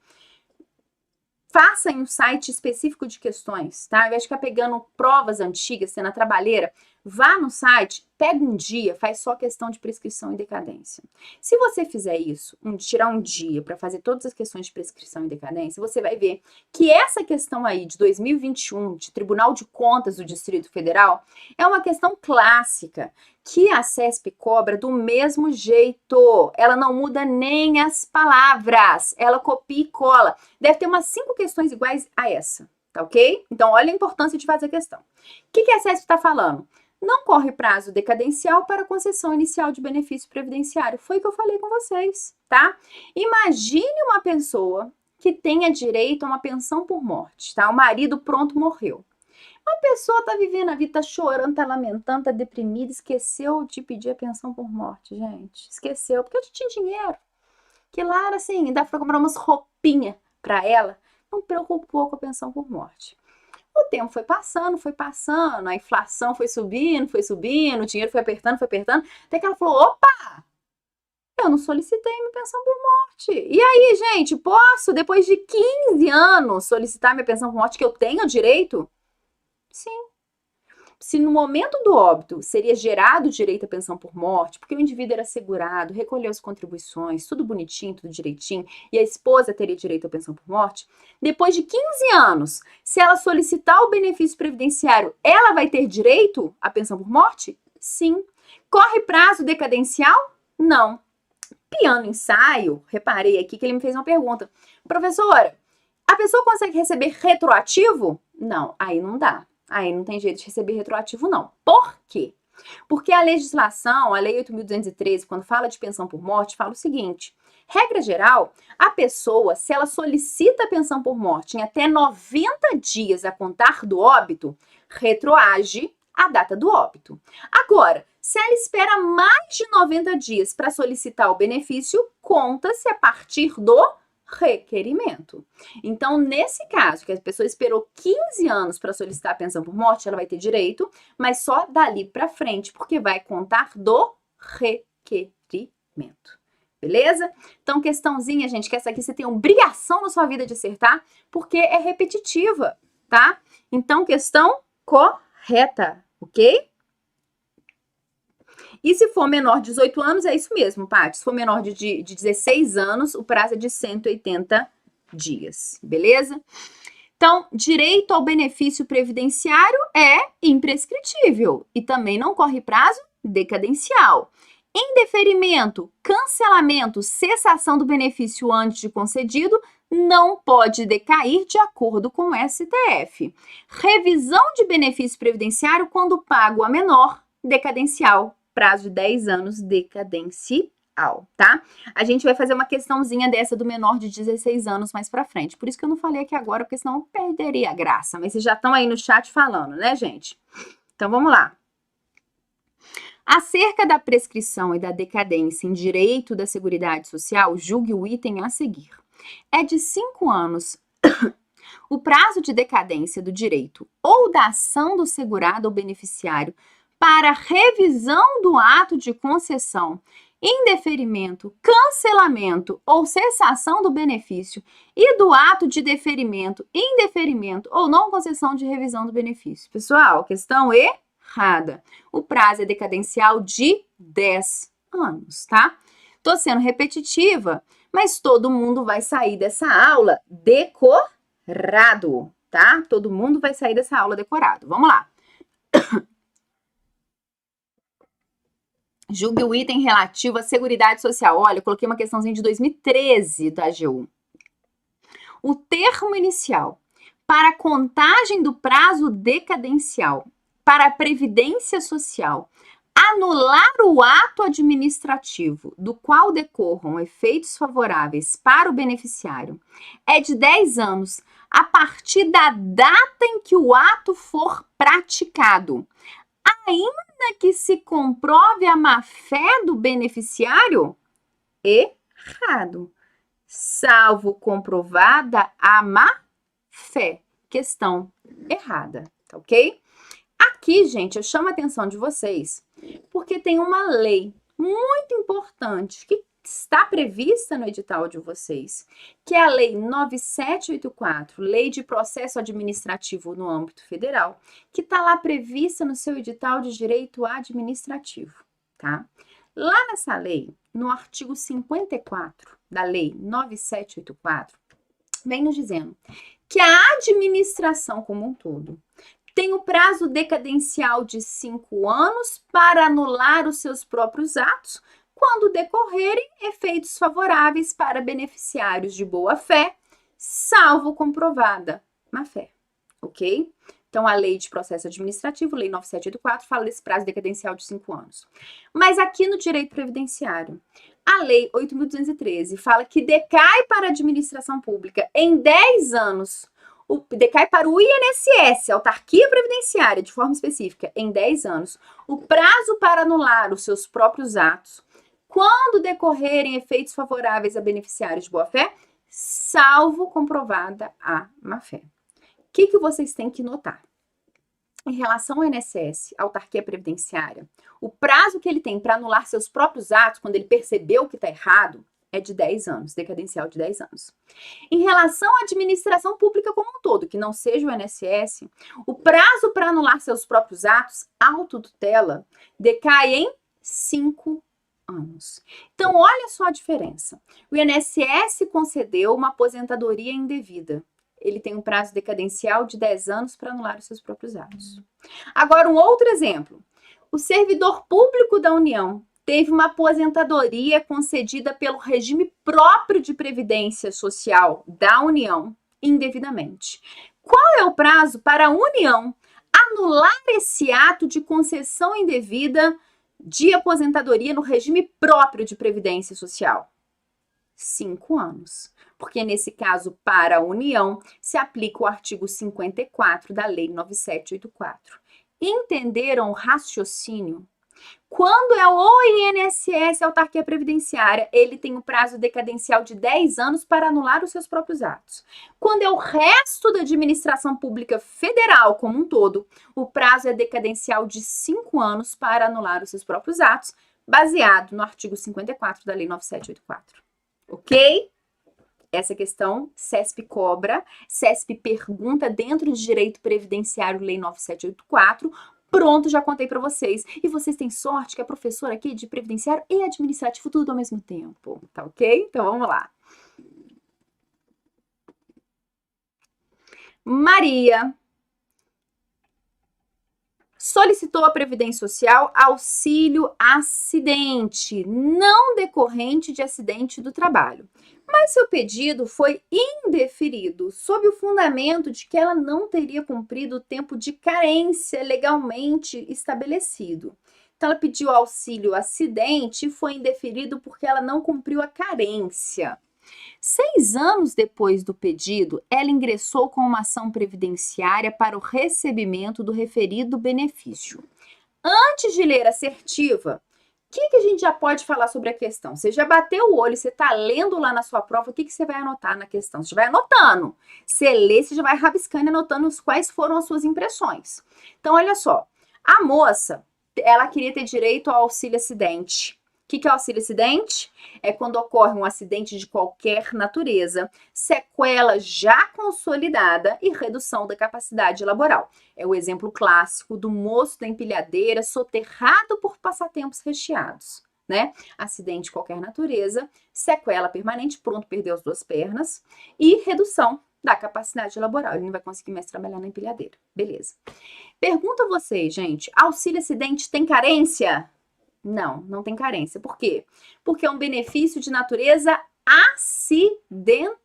Faça em um site específico de questões, tá? Ao invés de ficar pegando provas antigas, sendo a trabalheira, vá no site, pega um dia, faz só questão de prescrição e decadência. Se você fizer isso, tirar um dia para fazer todas as questões de prescrição e decadência, você vai ver que essa questão aí de 2021, de Tribunal de Contas do Distrito Federal, é uma questão clássica, que a CESP cobra do mesmo jeito. Ela não muda nem as palavras, ela copia e cola. Deve ter umas 5 questões iguais a essa, tá ok? Então, olha a importância de fazer a questão. O que a CESP está falando? Não corre prazo decadencial para concessão inicial de benefício previdenciário. Foi o que eu falei com vocês, tá? Imagine uma pessoa que tenha direito a uma pensão por morte, tá? O marido pronto morreu. Uma pessoa tá vivendo a vida, tá chorando, tá lamentando, tá deprimida, esqueceu de pedir a pensão por morte, gente. Esqueceu, porque eu tinha dinheiro. Que lá era assim, dá pra comprar umas roupinhas pra ela. Não preocupou com a pensão por morte. O tempo foi passando, a inflação foi subindo, o dinheiro foi apertando, até que ela falou, opa, eu não solicitei minha pensão por morte. E aí, gente, posso, depois de 15 anos, solicitar minha pensão por morte que eu tenho direito? Sim. Se no momento do óbito seria gerado o direito à pensão por morte, porque o indivíduo era segurado, recolheu as contribuições, tudo bonitinho, tudo direitinho, e a esposa teria direito à pensão por morte, depois de 15 anos, se ela solicitar o benefício previdenciário, ela vai ter direito à pensão por morte? Sim. Corre prazo decadencial? Não. Piano ensaio, reparei aqui que ele me fez uma pergunta. Professora, a pessoa consegue receber retroativo? Não, aí não dá. Aí não tem jeito de receber retroativo, não. Por quê? Porque a legislação, a Lei 8.213, quando fala de pensão por morte, fala o seguinte: regra geral, a pessoa, se ela solicita a pensão por morte em até 90 dias a contar do óbito, retroage a data do óbito. Agora, se ela espera mais de 90 dias para solicitar o benefício, conta-se a partir do requerimento. Então, nesse caso, que a pessoa esperou 15 anos para solicitar a pensão por morte, ela vai ter direito, mas só dali para frente, porque vai contar do requerimento. Beleza? Então, questãozinha, gente, que essa aqui você tem obrigação na sua vida de acertar, porque é repetitiva, tá? Então, questão correta, ok? E se for menor de 18 anos, é isso mesmo, Paty. Se for menor de 16 anos, o prazo é de 180 dias, beleza? Então, direito ao benefício previdenciário é imprescritível e também não corre prazo decadencial. Indeferimento, cancelamento, cessação do benefício antes de concedido não pode decair de acordo com o STF. Revisão de benefício previdenciário quando pago a menor, decadencial. Prazo de 10 anos, decadencial, tá? A gente vai fazer uma questãozinha dessa do menor de 16 anos mais pra frente. Por isso que eu não falei aqui agora, porque senão eu perderia a graça. Mas vocês já estão aí no chat falando, né, gente? Então, vamos lá. Acerca da prescrição e da decadência em direito da Seguridade Social, julgue o item a seguir. É de 5 anos o prazo de decadência do direito ou da ação do segurado ou beneficiário para revisão do ato de concessão, indeferimento, cancelamento ou cessação do benefício e do ato de deferimento, indeferimento ou não concessão de revisão do benefício. Pessoal, questão errada. O prazo é decadencial de 10 anos, tá? Tô sendo repetitiva, mas todo mundo vai sair dessa aula decorado, tá? Todo mundo vai sair dessa aula decorado. Vamos lá. Julgue o item relativo à Seguridade Social. Olha, eu coloquei uma questãozinha de 2013 da AGU. O termo inicial para a contagem do prazo decadencial para a Previdência Social anular o ato administrativo do qual decorram efeitos favoráveis para o beneficiário é de 10 anos a partir da data em que o ato for praticado, ainda que se comprove a má-fé do beneficiário? Errado. Salvo comprovada a má-fé. Questão errada, tá ok? Aqui, gente, eu chamo a atenção de vocês porque tem uma lei muito importante que está prevista no edital de vocês, que é a Lei 9784, Lei de Processo Administrativo no âmbito federal, que está lá prevista no seu edital de direito administrativo, tá? Lá nessa lei, no artigo 54 da Lei 9784, vem nos dizendo que a administração como um todo tem o prazo decadencial de 5 anos para anular os seus próprios atos, quando decorrerem efeitos favoráveis para beneficiários de boa-fé, salvo comprovada má-fé, ok? Então, a Lei de Processo Administrativo, Lei 9784, fala desse prazo decadencial de 5 anos. Mas aqui no direito previdenciário, a Lei 8.213 fala que decai para a administração pública em 10 anos, decai para o INSS, Autarquia Previdenciária, de forma específica, em 10 anos, o prazo para anular os seus próprios atos, quando decorrerem efeitos favoráveis a beneficiários de boa-fé, salvo comprovada a má-fé. O que vocês têm que notar? Em relação ao INSS, Autarquia Previdenciária, o prazo que ele tem para anular seus próprios atos, quando ele percebeu que está errado, é de 10 anos, decadencial de 10 anos. Em relação à administração pública como um todo, que não seja o INSS, o prazo para anular seus próprios atos, autotutela, decai em 5 anos. Então, olha só a diferença. O INSS concedeu uma aposentadoria indevida. Ele tem um prazo decadencial de 10 anos para anular os seus próprios atos. Agora, um outro exemplo. O servidor público da União teve uma aposentadoria concedida pelo regime próprio de previdência social da União indevidamente. Qual é o prazo para a União anular esse ato de concessão indevida de aposentadoria no regime próprio de previdência social? 5 anos. Porque nesse caso, para a União, se aplica o artigo 54 da Lei 9784. Entenderam o raciocínio? Quando é o INSS, a Autarquia Previdenciária, ele tem um prazo decadencial de 10 anos para anular os seus próprios atos. Quando é o resto da administração pública federal como um todo, o prazo é decadencial de 5 anos para anular os seus próprios atos, baseado no artigo 54 da Lei 9784. Ok? Essa questão, CESP cobra, CESP pergunta dentro de Direito Previdenciário, Lei 9784. Pronto, já contei para vocês. E vocês têm sorte que a professora aqui de Previdenciário e Administrativo tudo ao mesmo tempo, tá ok? Então vamos lá. Maria solicitou à Previdência Social auxílio acidente, não decorrente de acidente do trabalho. Mas seu pedido foi indeferido, sob o fundamento de que ela não teria cumprido o tempo de carência legalmente estabelecido. Então, ela pediu auxílio acidente e foi indeferido porque ela não cumpriu a carência. 6 anos depois do pedido, ela ingressou com uma ação previdenciária para o recebimento do referido benefício. Antes de ler a assertiva, o que a gente já pode falar sobre a questão? Você já bateu o olho, você está lendo lá na sua prova, o que você vai anotar na questão? Você vai anotando. Você lê, você já vai rabiscando e anotando quais foram as suas impressões. Então, olha só. A moça, ela queria ter direito ao auxílio acidente. O que é auxílio acidente? É quando ocorre um acidente de qualquer natureza, sequela já consolidada e redução da capacidade laboral. É o exemplo clássico do moço da empilhadeira soterrado por passatempos recheados, né? Acidente de qualquer natureza, sequela permanente, pronto, perdeu as 2 pernas e redução da capacidade laboral. Ele não vai conseguir mais trabalhar na empilhadeira. Beleza. Pergunto a vocês, gente, auxílio acidente tem carência? Não, não tem carência. Por quê? Porque é um benefício de natureza acidentário.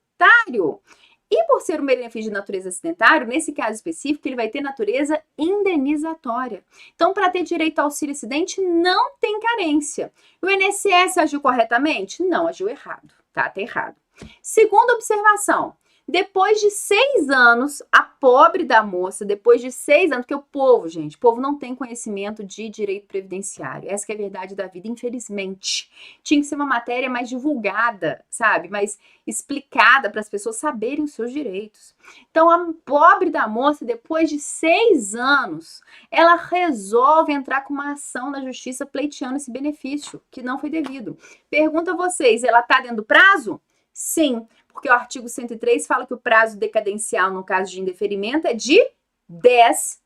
E por ser um benefício de natureza acidentário, nesse caso específico, ele vai ter natureza indenizatória. Então, para ter direito ao auxílio acidente, não tem carência. O INSS agiu corretamente? Não, agiu errado. Tá errado. Segunda observação. Depois de 6 anos, a pobre da moça, depois de 6 anos, porque o povo, gente, o povo não tem conhecimento de direito previdenciário. Essa que é a verdade da vida, infelizmente. Tinha que ser uma matéria mais divulgada, sabe? Mais explicada para as pessoas saberem os seus direitos. Então, a pobre da moça, depois de 6 anos, ela resolve entrar com uma ação na justiça pleiteando esse benefício, que não foi devido. Pergunto a vocês, ela está dentro do prazo? Sim. Porque o artigo 103 fala que o prazo decadencial, no caso de indeferimento, é de 10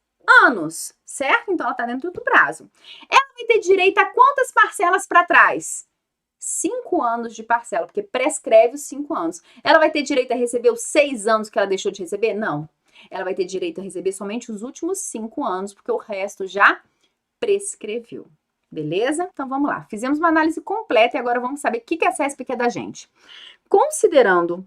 anos, certo? Então, ela está dentro do prazo. Ela vai ter direito a quantas parcelas para trás? 5 anos de parcela, porque prescreve os 5 anos. Ela vai ter direito a receber os 6 anos que ela deixou de receber? Não. Ela vai ter direito a receber somente os últimos 5 anos, porque o resto já prescreveu. Beleza? Então, vamos lá. Fizemos uma análise completa e agora vamos saber o que a CESP quer da gente. Considerando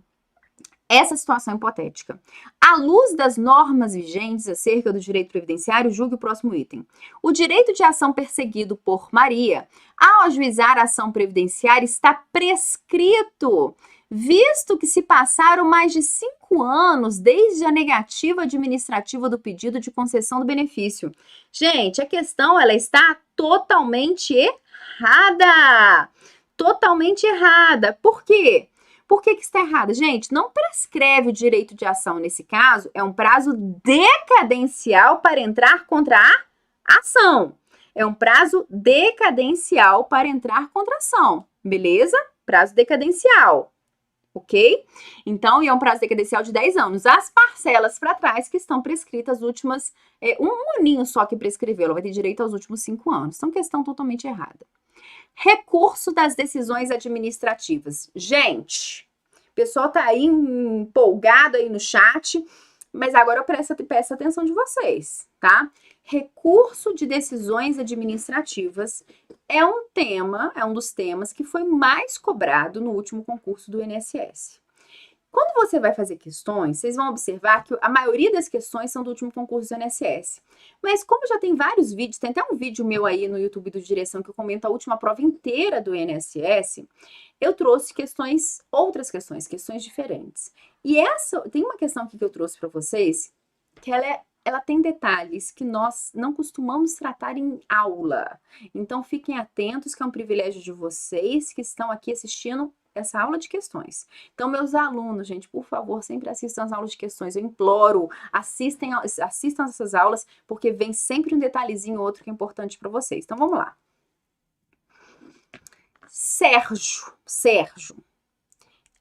essa situação hipotética. À luz das normas vigentes acerca do direito previdenciário, julgue o próximo item. O direito de ação perseguido por Maria, ao ajuizar a ação previdenciária, está prescrito, visto que se passaram mais de 5 anos desde a negativa administrativa do pedido de concessão do benefício. Gente, a questão ela está totalmente errada. Totalmente errada. Por quê? Por que está errado? Gente, não prescreve o direito de ação nesse caso, é um prazo decadencial para entrar contra a ação. É um prazo decadencial para entrar contra a ação, beleza? Prazo decadencial, ok? Então, é um prazo decadencial de 10 anos. As parcelas para trás que estão prescritas, as últimas, um aninho só que prescreveu, ela vai ter direito aos últimos 5 anos. Então, questão totalmente errada. Recurso das decisões administrativas. Gente, o pessoal tá aí empolgado aí no chat, mas agora eu peço a atenção de vocês, tá? Recurso de decisões administrativas é um dos temas que foi mais cobrado no último concurso do INSS. Quando você vai fazer questões, vocês vão observar que a maioria das questões são do último concurso do INSS. Mas como já tem vários vídeos, tem até um vídeo meu aí no YouTube do Direção que eu comento a última prova inteira do INSS, eu trouxe outras questões diferentes. E tem uma questão aqui que eu trouxe para vocês, que ela tem detalhes que nós não costumamos tratar em aula. Então fiquem atentos, que é um privilégio de vocês que estão aqui assistindo essa aula de questões. Então, meus alunos, gente, por favor, sempre assistam as aulas de questões. Eu imploro, assistam essas aulas, porque vem sempre um detalhezinho ou outro que é importante para vocês. Então, vamos lá. Sérgio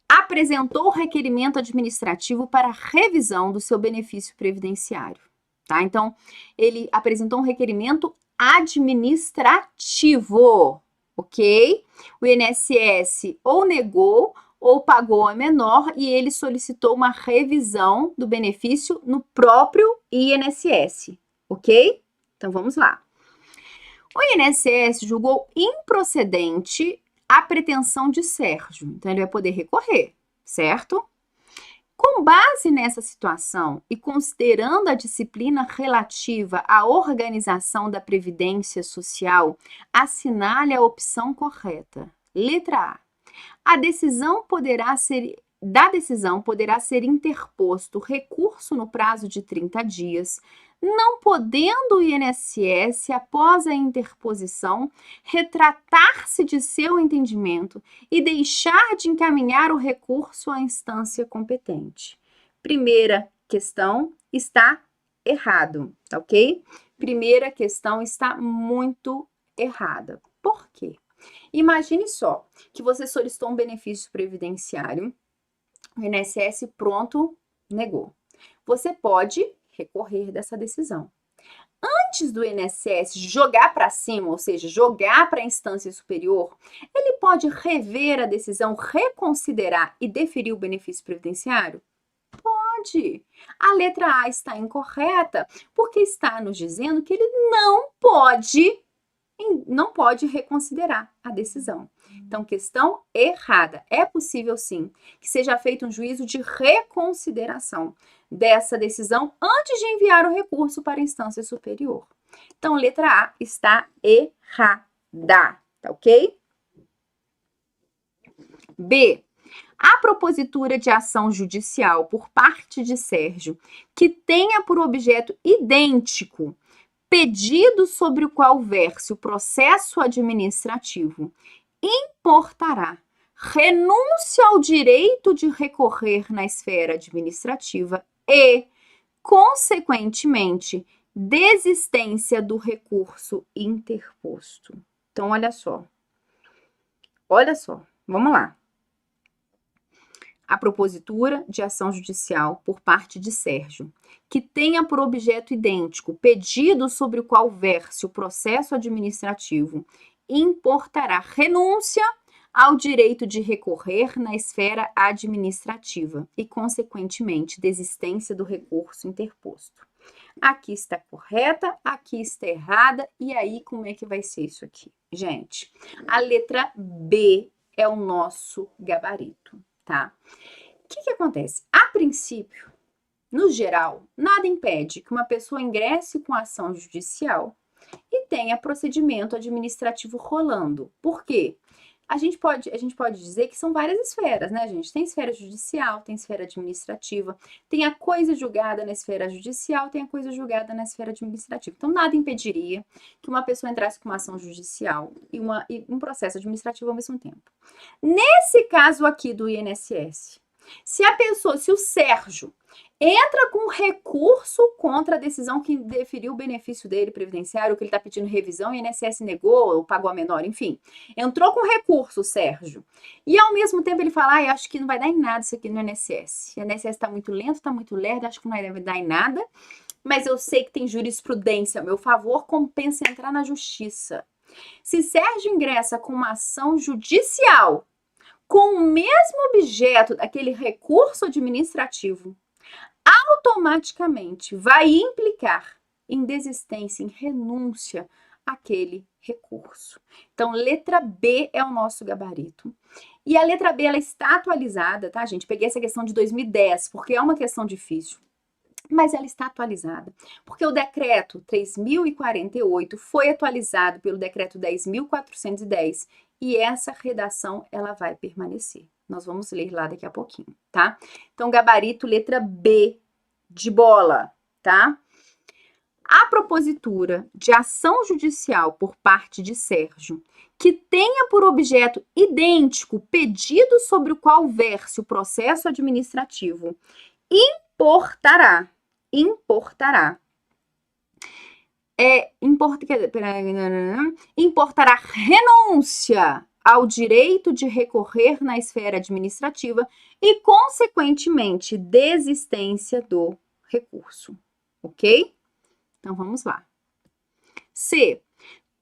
apresentou o requerimento administrativo para revisão do seu benefício previdenciário, tá? Então, ele apresentou um requerimento administrativo, ok? O INSS ou negou ou pagou a menor e ele solicitou uma revisão do benefício no próprio INSS, ok? Então, vamos lá. O INSS julgou improcedente a pretensão de Sérgio, então ele vai poder recorrer, certo? Com base nessa situação e considerando a disciplina relativa à organização da Previdência Social, assinale a opção correta. Letra A. Da decisão poderá ser interposto recurso no prazo de 30 dias, não podendo o INSS, após a interposição, retratar-se de seu entendimento e deixar de encaminhar o recurso à instância competente. Primeira questão está errado, tá ok? Primeira questão está muito errada. Por quê? Imagine só que você solicitou um benefício previdenciário, o INSS pronto negou. Você pode recorrer dessa decisão. Antes do INSS jogar para cima, ou seja, jogar para a instância superior, ele pode rever a decisão, reconsiderar e deferir o benefício previdenciário? Pode. A letra A está incorreta, porque está nos dizendo que ele não pode reconsiderar a decisão. Então, questão errada. É possível, sim, que seja feito um juízo de reconsideração dessa decisão antes de enviar o recurso para a instância superior. Então, letra A está errada, tá ok? B. A propositura de ação judicial por parte de Sérgio, que tenha por objeto idêntico pedido sobre o qual verse o processo administrativo, importará renúncia ao direito de recorrer na esfera administrativa e, consequentemente, desistência do recurso interposto. Então, olha só, vamos lá. A propositura de ação judicial por parte de Sérgio, que tenha por objeto idêntico pedido sobre o qual verse o processo administrativo, importará renúncia ao direito de recorrer na esfera administrativa e, consequentemente, desistência do recurso interposto. Aqui está correta, aqui está errada, e aí como é que vai ser isso aqui? Gente, a letra B é o nosso gabarito, tá? que acontece? A princípio, no geral, nada impede que uma pessoa ingresse com ação judicial e tenha procedimento administrativo rolando. Por quê? A gente pode dizer que são várias esferas, né, gente? Tem esfera judicial, tem esfera administrativa, tem a coisa julgada na esfera judicial, tem a coisa julgada na esfera administrativa. Então, nada impediria que uma pessoa entrasse com uma ação judicial e um processo administrativo ao mesmo tempo. Nesse caso aqui do INSS, se o Sérgio entra com recurso contra a decisão que deferiu o benefício dele previdenciário, que ele está pedindo revisão, e o INSS negou ou pagou a menor, enfim. Entrou com recurso o Sérgio. E ao mesmo tempo ele fala, acho que não vai dar em nada isso aqui no INSS. O INSS está muito lento, está muito lerdo, acho que não vai dar em nada. Mas eu sei que tem jurisprudência a meu favor, compensa entrar na justiça. Se Sérgio ingressa com uma ação judicial com o mesmo objeto daquele recurso administrativo, automaticamente vai implicar em desistência, em renúncia àquele recurso. Então, letra B é o nosso gabarito. E a letra B, ela está atualizada, tá, gente? Peguei essa questão de 2010, porque é uma questão difícil. Mas ela está atualizada, porque o decreto 3.048 foi atualizado pelo decreto 10.410 e essa redação, ela vai permanecer. Nós vamos ler lá daqui a pouquinho, tá? Então, gabarito, letra B de bola, tá? A propositura de ação judicial por parte de Sérgio, que tenha por objeto idêntico pedido sobre o qual verse o processo administrativo, importará renúncia ao direito de recorrer na esfera administrativa e, consequentemente, desistência do recurso. Ok? Então, vamos lá. C.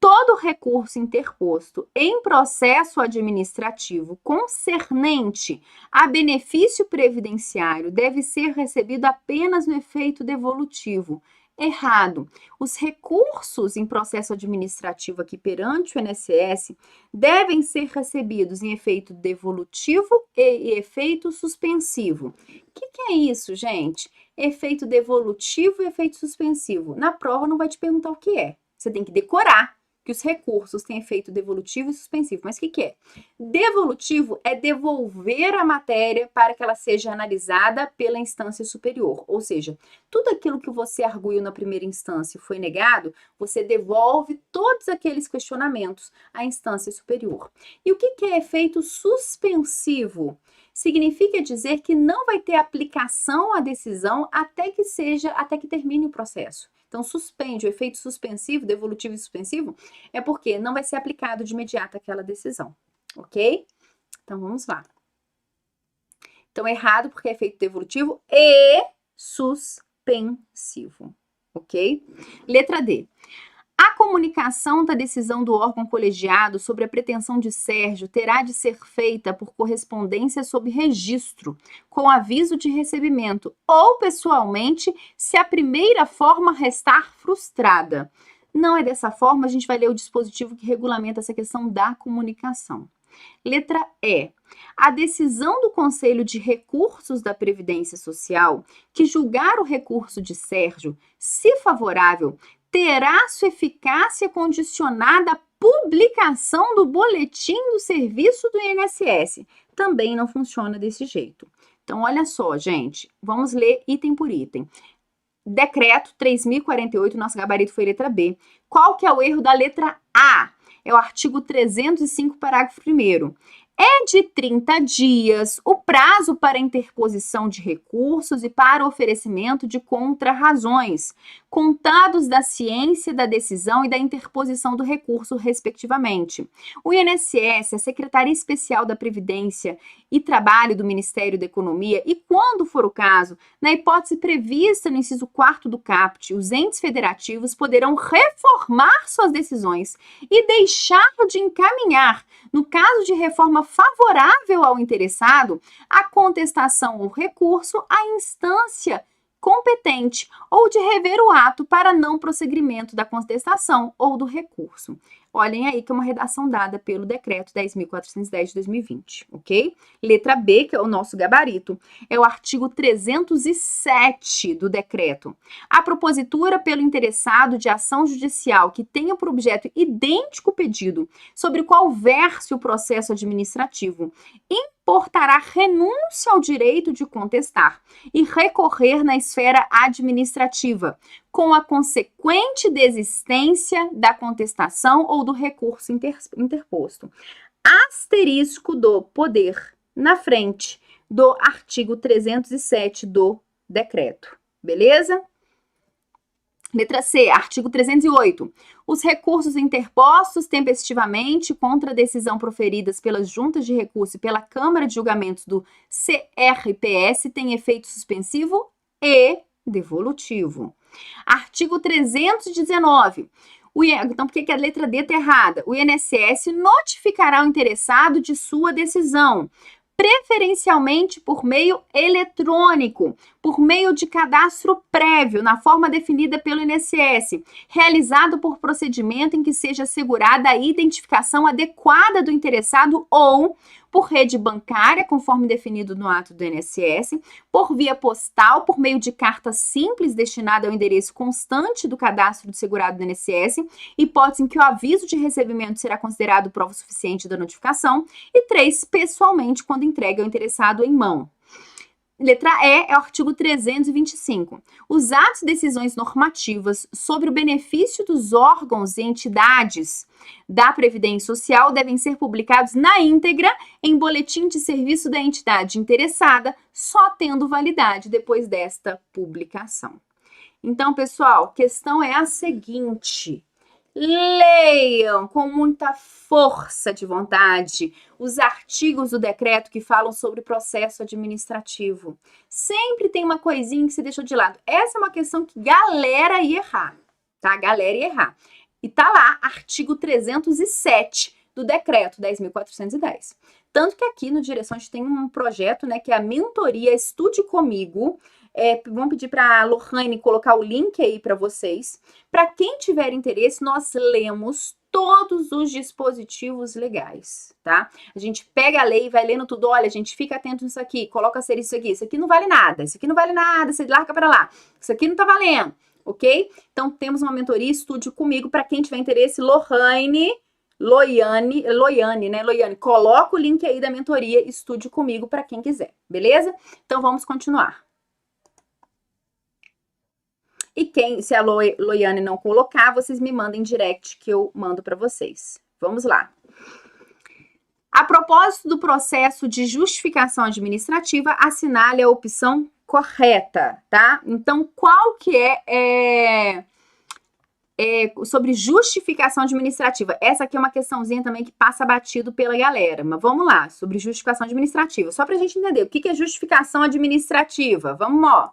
Todo recurso interposto em processo administrativo concernente a benefício previdenciário deve ser recebido apenas no efeito devolutivo. Errado. Os recursos em processo administrativo aqui perante o INSS devem ser recebidos em efeito devolutivo e efeito suspensivo. O que é isso, gente? Efeito devolutivo e efeito suspensivo. Na prova não vai te perguntar o que é. Você tem que decorar que os recursos têm efeito devolutivo e suspensivo. Mas o que é? Devolutivo é devolver a matéria para que ela seja analisada pela instância superior. Ou seja, tudo aquilo que você arguiu na primeira instância foi negado, você devolve todos aqueles questionamentos à instância superior. E o que é efeito suspensivo? Significa dizer que não vai ter aplicação à decisão até que termine o processo. Então, suspende, o efeito suspensivo, devolutivo e suspensivo, é porque não vai ser aplicado de imediato aquela decisão, ok? Então, vamos lá. Então, errado porque é efeito devolutivo e suspensivo, ok? Letra D. A comunicação da decisão do órgão colegiado sobre a pretensão de Sérgio terá de ser feita por correspondência sob registro, com aviso de recebimento, ou pessoalmente, se a primeira forma restar frustrada. Não é dessa forma, a gente vai ler o dispositivo que regulamenta essa questão da comunicação. Letra E. A decisão do Conselho de Recursos da Previdência Social, que julgar o recurso de Sérgio, se favorável, terá sua eficácia condicionada à publicação do boletim do serviço do INSS. Também não funciona desse jeito. Então, olha só, gente, vamos ler item por item. Decreto 3.048, nosso gabarito foi letra B. Qual que é o erro da letra A? É o artigo 305, parágrafo 1º. É de 30 dias o prazo para interposição de recursos e para oferecimento de contrarrazões, contados da ciência da decisão e da interposição do recurso, respectivamente. O INSS, a Secretaria Especial da Previdência e Trabalho do Ministério da Economia e, quando for o caso, na hipótese prevista no inciso 4º do CAPT, os entes federativos poderão reformar suas decisões e deixar de encaminhar, no caso de reforma favorável ao interessado, a contestação ou recurso à instância competente ou de rever o ato para não prosseguimento da contestação ou do recurso. Olhem aí que é uma redação dada pelo decreto 10.410 de 2020, ok? Letra B, que é o nosso gabarito, é o artigo 307 do decreto. A propositura pelo interessado de ação judicial que tenha por objeto idêntico pedido sobre o qual verse o processo administrativo importará renúncia ao direito de contestar e recorrer na esfera administrativa, com a consequente desistência da contestação ou do recurso interposto. Asterisco do poder na frente do artigo 307 do decreto. Beleza? Letra C, artigo 308. Os recursos interpostos tempestivamente contra a decisão proferidas pelas juntas de recurso e pela Câmara de Julgamentos do CRPS têm efeito suspensivo e devolutivo. Artigo 319. Então, por que a letra D está errada? O INSS notificará o interessado de sua decisão, preferencialmente por meio eletrônico, por meio de cadastro prévio, na forma definida pelo INSS, realizado por procedimento em que seja assegurada a identificação adequada do interessado ou por rede bancária, conforme definido no ato do INSS, por via postal, por meio de carta simples destinada ao endereço constante do cadastro do segurado do INSS, hipótese em que o aviso de recebimento será considerado prova suficiente da notificação, e 3, pessoalmente, quando entregue ao interessado em mão. Letra E é o artigo 325. Os atos e decisões normativas sobre o benefício dos órgãos e entidades da Previdência Social devem ser publicados na íntegra em boletim de serviço da entidade interessada, só tendo validade depois desta publicação. Então, pessoal, a questão é a seguinte: leiam com muita força de vontade os artigos do decreto que falam sobre processo administrativo. Sempre tem uma coisinha que você deixou de lado. Essa é uma questão que galera ia errar, tá? Galera ia errar. E tá lá, artigo 307 do decreto 10.410. Tanto que aqui no Direção a gente tem um projeto, né, que é a mentoria Estude Comigo. Vamos pedir para a Lohane colocar o link aí para vocês. Para quem tiver interesse, nós lemos todos os dispositivos legais, tá? A gente pega a lei e vai lendo tudo. Olha, a gente fica atento nisso aqui, coloca ser isso aqui não vale nada, isso aqui não vale nada, você larga para lá, isso aqui não tá valendo, ok? Então, temos uma mentoria Estude Comigo para quem tiver interesse. Loiane, coloca o link aí da mentoria Estude Comigo para quem quiser, beleza? Então, vamos continuar. E se a Loiane não colocar, vocês me mandem direct que eu mando para vocês. Vamos lá. A propósito do processo de justificação administrativa, assinale a opção correta, tá? Então, qual que é sobre justificação administrativa? Essa aqui é uma questãozinha também que passa batido pela galera, mas vamos lá, sobre justificação administrativa. Só para a gente entender o que é justificação administrativa. Vamos lá.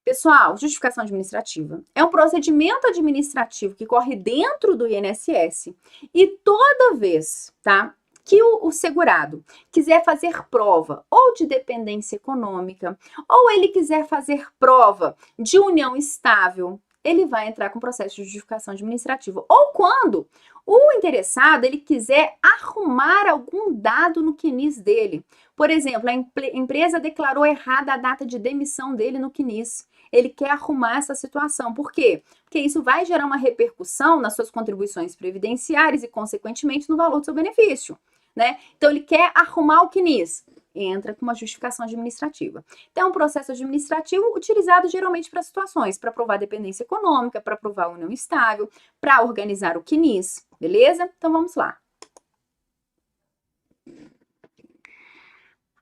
Pessoal, justificação administrativa é um procedimento administrativo que corre dentro do INSS e toda vez, tá, que o segurado quiser fazer prova ou de dependência econômica ou ele quiser fazer prova de união estável, ele vai entrar com processo de justificação administrativa. Ou quando o interessado ele quiser arrumar algum dado no CNIS dele. Por exemplo, a empresa declarou errada a data de demissão dele no CNIS. Ele quer arrumar essa situação. Por quê? Porque isso vai gerar uma repercussão nas suas contribuições previdenciárias e, consequentemente, no valor do seu benefício, né? Então, ele quer arrumar o CNIS. Entra com uma justificação administrativa. Então, é um processo administrativo utilizado geralmente para situações, para provar dependência econômica, para provar união estável, para organizar o CNIS, beleza? Então, vamos lá.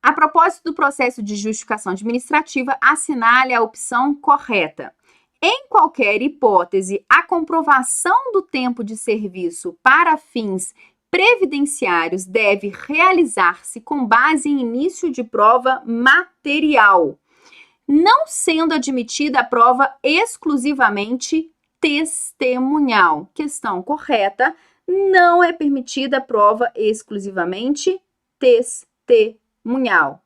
A propósito do processo de justificação administrativa, assinale a opção correta. Em qualquer hipótese, a comprovação do tempo de serviço para fins previdenciários deve realizar-se com base em início de prova material, não sendo admitida a prova exclusivamente testemunhal. Questão correta, não é permitida a prova exclusivamente testemunhal.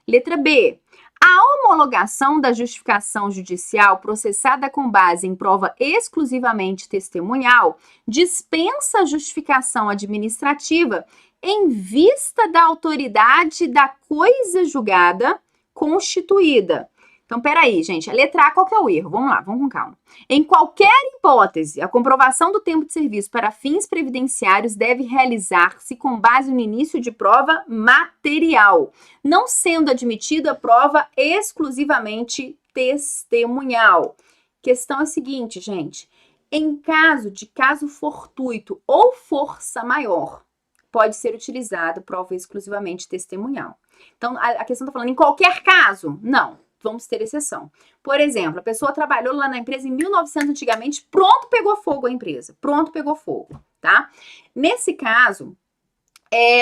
Letra B. A homologação da justificação judicial processada com base em prova exclusivamente testemunhal dispensa a justificação administrativa em vista da autoridade da coisa julgada constituída. Então, peraí, gente, a letra A, qual que é o erro? Vamos lá, vamos com calma. Em qualquer hipótese, a comprovação do tempo de serviço para fins previdenciários deve realizar-se com base no início de prova material, não sendo admitida a prova exclusivamente testemunhal. Questão é a seguinte, gente, em caso de caso fortuito ou força maior, pode ser utilizada prova exclusivamente testemunhal. Então, a questão está falando em qualquer caso? Não. Vamos ter exceção. Por exemplo, a pessoa trabalhou lá na empresa em 1900 antigamente, pronto, pegou fogo a empresa. Pronto, pegou fogo, tá? Nesse caso,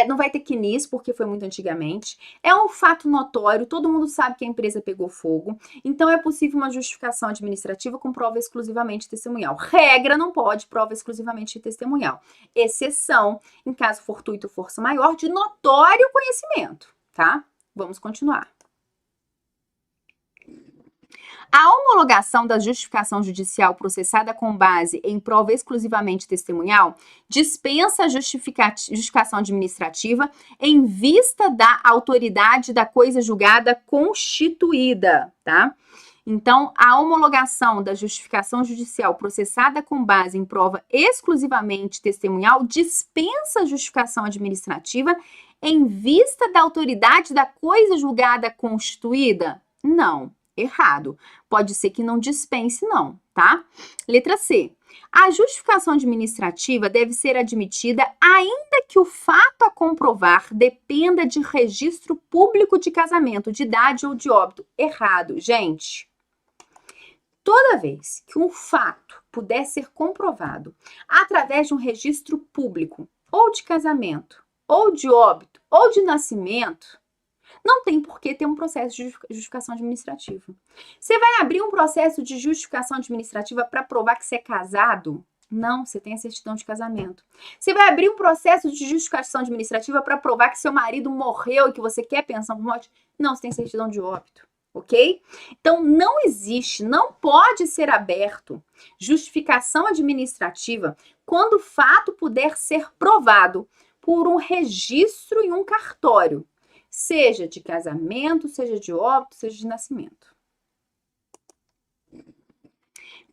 não vai ter quinis, porque foi muito antigamente. É um fato notório, todo mundo sabe que a empresa pegou fogo. Então, é possível uma justificação administrativa com prova exclusivamente testemunhal. Regra, não pode prova exclusivamente testemunhal. Exceção, em caso fortuito ou força maior, de notório conhecimento, tá? Vamos continuar. A homologação da justificação judicial processada com base em prova exclusivamente testemunhal dispensa a justificação administrativa em vista da autoridade da coisa julgada constituída, tá? Então, a homologação da justificação judicial processada com base em prova exclusivamente testemunhal dispensa a justificação administrativa em vista da autoridade da coisa julgada constituída? Não. Errado. Pode ser que não dispense, não, tá? Letra C. A justificação administrativa deve ser admitida ainda que o fato a comprovar dependa de registro público de casamento, de idade ou de óbito. Errado, gente. Toda vez que um fato puder ser comprovado através de um registro público, ou de casamento, ou de óbito, ou de nascimento, não tem por que ter um processo de justificação administrativa. Você vai abrir um processo de justificação administrativa para provar que você é casado? Não, você tem a certidão de casamento. Você vai abrir um processo de justificação administrativa para provar que seu marido morreu e que você quer pensão por morte? Não, você tem certidão de óbito, ok? Então, não existe, não pode ser aberto justificação administrativa quando o fato puder ser provado por um registro em um cartório. Seja de casamento, seja de óbito, seja de nascimento.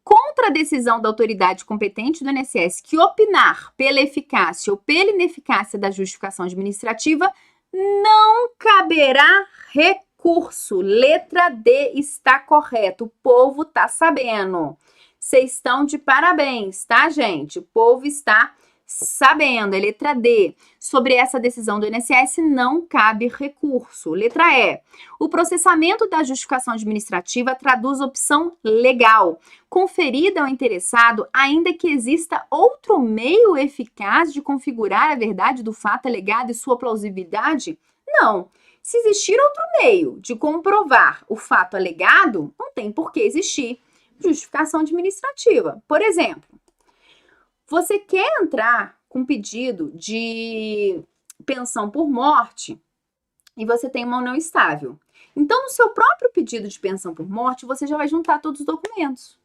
Contra a decisão da autoridade competente do INSS que opinar pela eficácia ou pela ineficácia da justificação administrativa, não caberá recurso. Letra D está correto. O povo está sabendo. Vocês estão de parabéns, tá, gente? O povo está sabendo, é letra D. Sobre essa decisão do INSS não cabe recurso. Letra E. O processamento da justificação administrativa traduz opção legal, conferida ao interessado, ainda que exista outro meio eficaz de configurar a verdade do fato alegado e sua plausibilidade? Não. Se existir outro meio de comprovar o fato alegado, não tem por que existir justificação administrativa. Por exemplo, você quer entrar com pedido de pensão por morte e você tem uma união estável. Então, no seu próprio pedido de pensão por morte, você já vai juntar todos os documentos,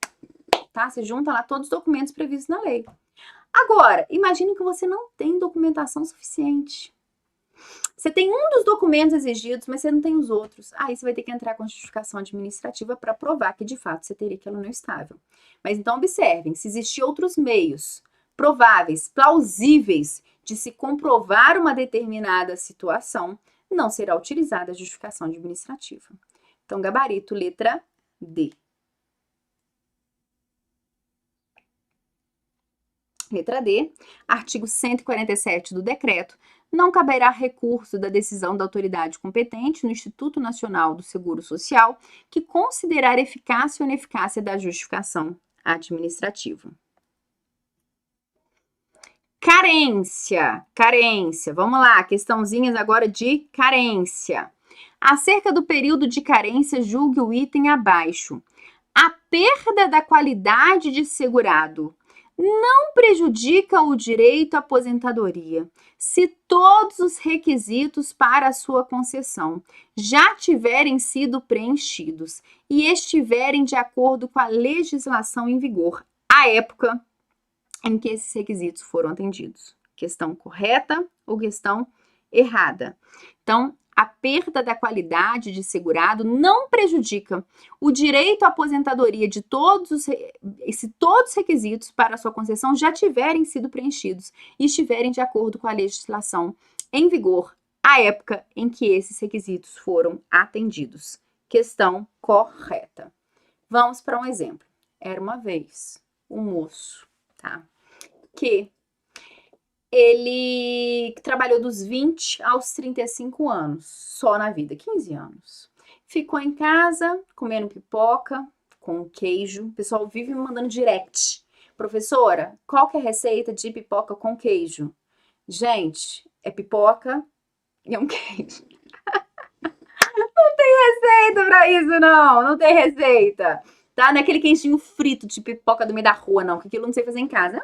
tá? Você junta lá todos os documentos previstos na lei. Agora, imagine que você não tem documentação suficiente. Você tem um dos documentos exigidos, mas você não tem os outros. Aí você vai ter que entrar com a justificação administrativa para provar que, de fato, você teria aquela união estável. Mas então, observem, se existir outros meios prováveis, plausíveis de se comprovar uma determinada situação, não será utilizada a justificação administrativa. Então, gabarito, letra D. Letra D, artigo 147 do decreto, não caberá recurso da decisão da autoridade competente no Instituto Nacional do Seguro Social que considerar eficácia ou ineficácia da justificação administrativa. Carência, vamos lá, questãozinhas agora de carência. Acerca do período de carência, julgue o item abaixo. A perda da qualidade de segurado não prejudica o direito à aposentadoria se todos os requisitos para a sua concessão já tiverem sido preenchidos e estiverem de acordo com a legislação em vigor à época em que esses requisitos foram atendidos. Questão correta ou questão errada? Então, a perda da qualidade de segurado não prejudica o direito à aposentadoria se todos os requisitos para a sua concessão já tiverem sido preenchidos e estiverem de acordo com a legislação em vigor à época em que esses requisitos foram atendidos. Questão correta. Vamos para um exemplo. Era uma vez um moço, tá? Que ele trabalhou dos 20 aos 35 anos, só na vida, 15 anos. Ficou em casa, comendo pipoca com queijo. O pessoal vive me mandando direct. Professora, qual que é a receita de pipoca com queijo? Gente, é pipoca e é um queijo. Não tem receita pra isso, não tem receita. Tá? Não é aquele queijinho frito de pipoca do meio da rua, não, que aquilo eu não sei fazer em casa.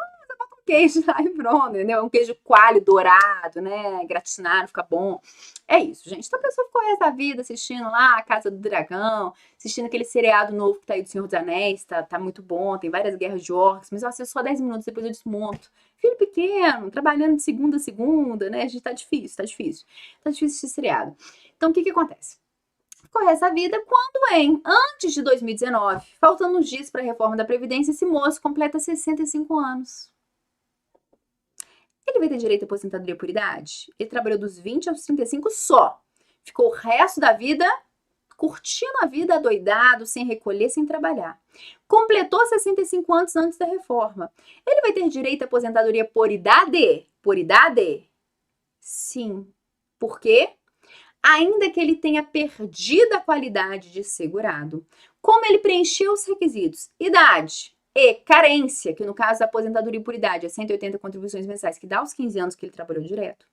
Queijo lá e pronto, entendeu? Um queijo coalho dourado, né? Gratinado, fica bom. É isso, gente. Então a pessoa ficou o resto da vida assistindo lá a Casa do Dragão, assistindo aquele seriado novo que tá aí do Senhor dos Anéis, tá muito bom, tem várias guerras de orcs, mas eu assisto só 10 minutos, depois eu desmonto. Filho pequeno, trabalhando de segunda a segunda, né? A gente tá difícil. Tá difícil esse seriado. Então o que acontece? Ficou essa vida quando antes de 2019, faltando uns dias para a reforma da Previdência, esse moço completa 65 anos. Ele vai ter direito à aposentadoria por idade? Ele trabalhou dos 20 aos 35 só. Ficou o resto da vida curtindo a vida adoidado, sem recolher, sem trabalhar. Completou 65 anos antes da reforma. Ele vai ter direito à aposentadoria por idade? Por idade? Sim. Por quê? Ainda que ele tenha perdido a qualidade de segurado. Como ele preencheu os requisitos? Idade e carência, que no caso da aposentadoria por idade é 180 contribuições mensais, que dá os 15 anos que ele trabalhou direto,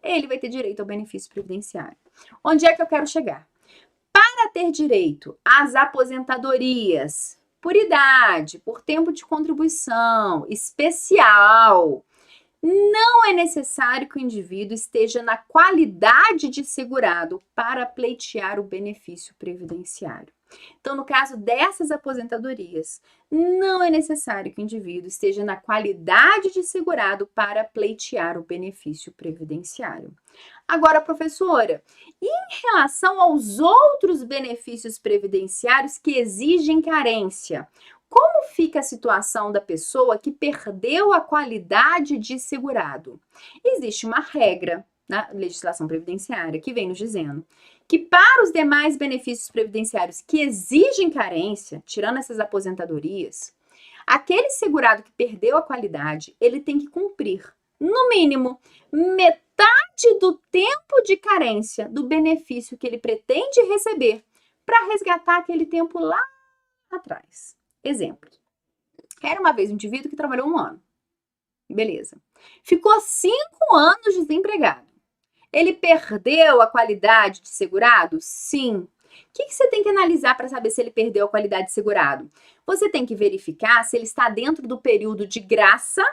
ele vai ter direito ao benefício previdenciário. Onde é que eu quero chegar? Para ter direito às aposentadorias por idade, por tempo de contribuição especial, não é necessário que o indivíduo esteja na qualidade de segurado para pleitear o benefício previdenciário. Então, no caso dessas aposentadorias, não é necessário que o indivíduo esteja na qualidade de segurado para pleitear o benefício previdenciário. Agora, professora, e em relação aos outros benefícios previdenciários que exigem carência? Como fica a situação da pessoa que perdeu a qualidade de segurado? Existe uma regra na legislação previdenciária que vem nos dizendo que para os demais benefícios previdenciários que exigem carência, tirando essas aposentadorias, aquele segurado que perdeu a qualidade, ele tem que cumprir, no mínimo, metade do tempo de carência do benefício que ele pretende receber para resgatar aquele tempo lá atrás. Exemplo. Era uma vez um indivíduo que trabalhou 1 ano. Beleza. Ficou 5 anos desempregado. Ele perdeu a qualidade de segurado? Sim. O que você tem que analisar para saber se ele perdeu a qualidade de segurado? Você tem que verificar se ele está dentro do período de graça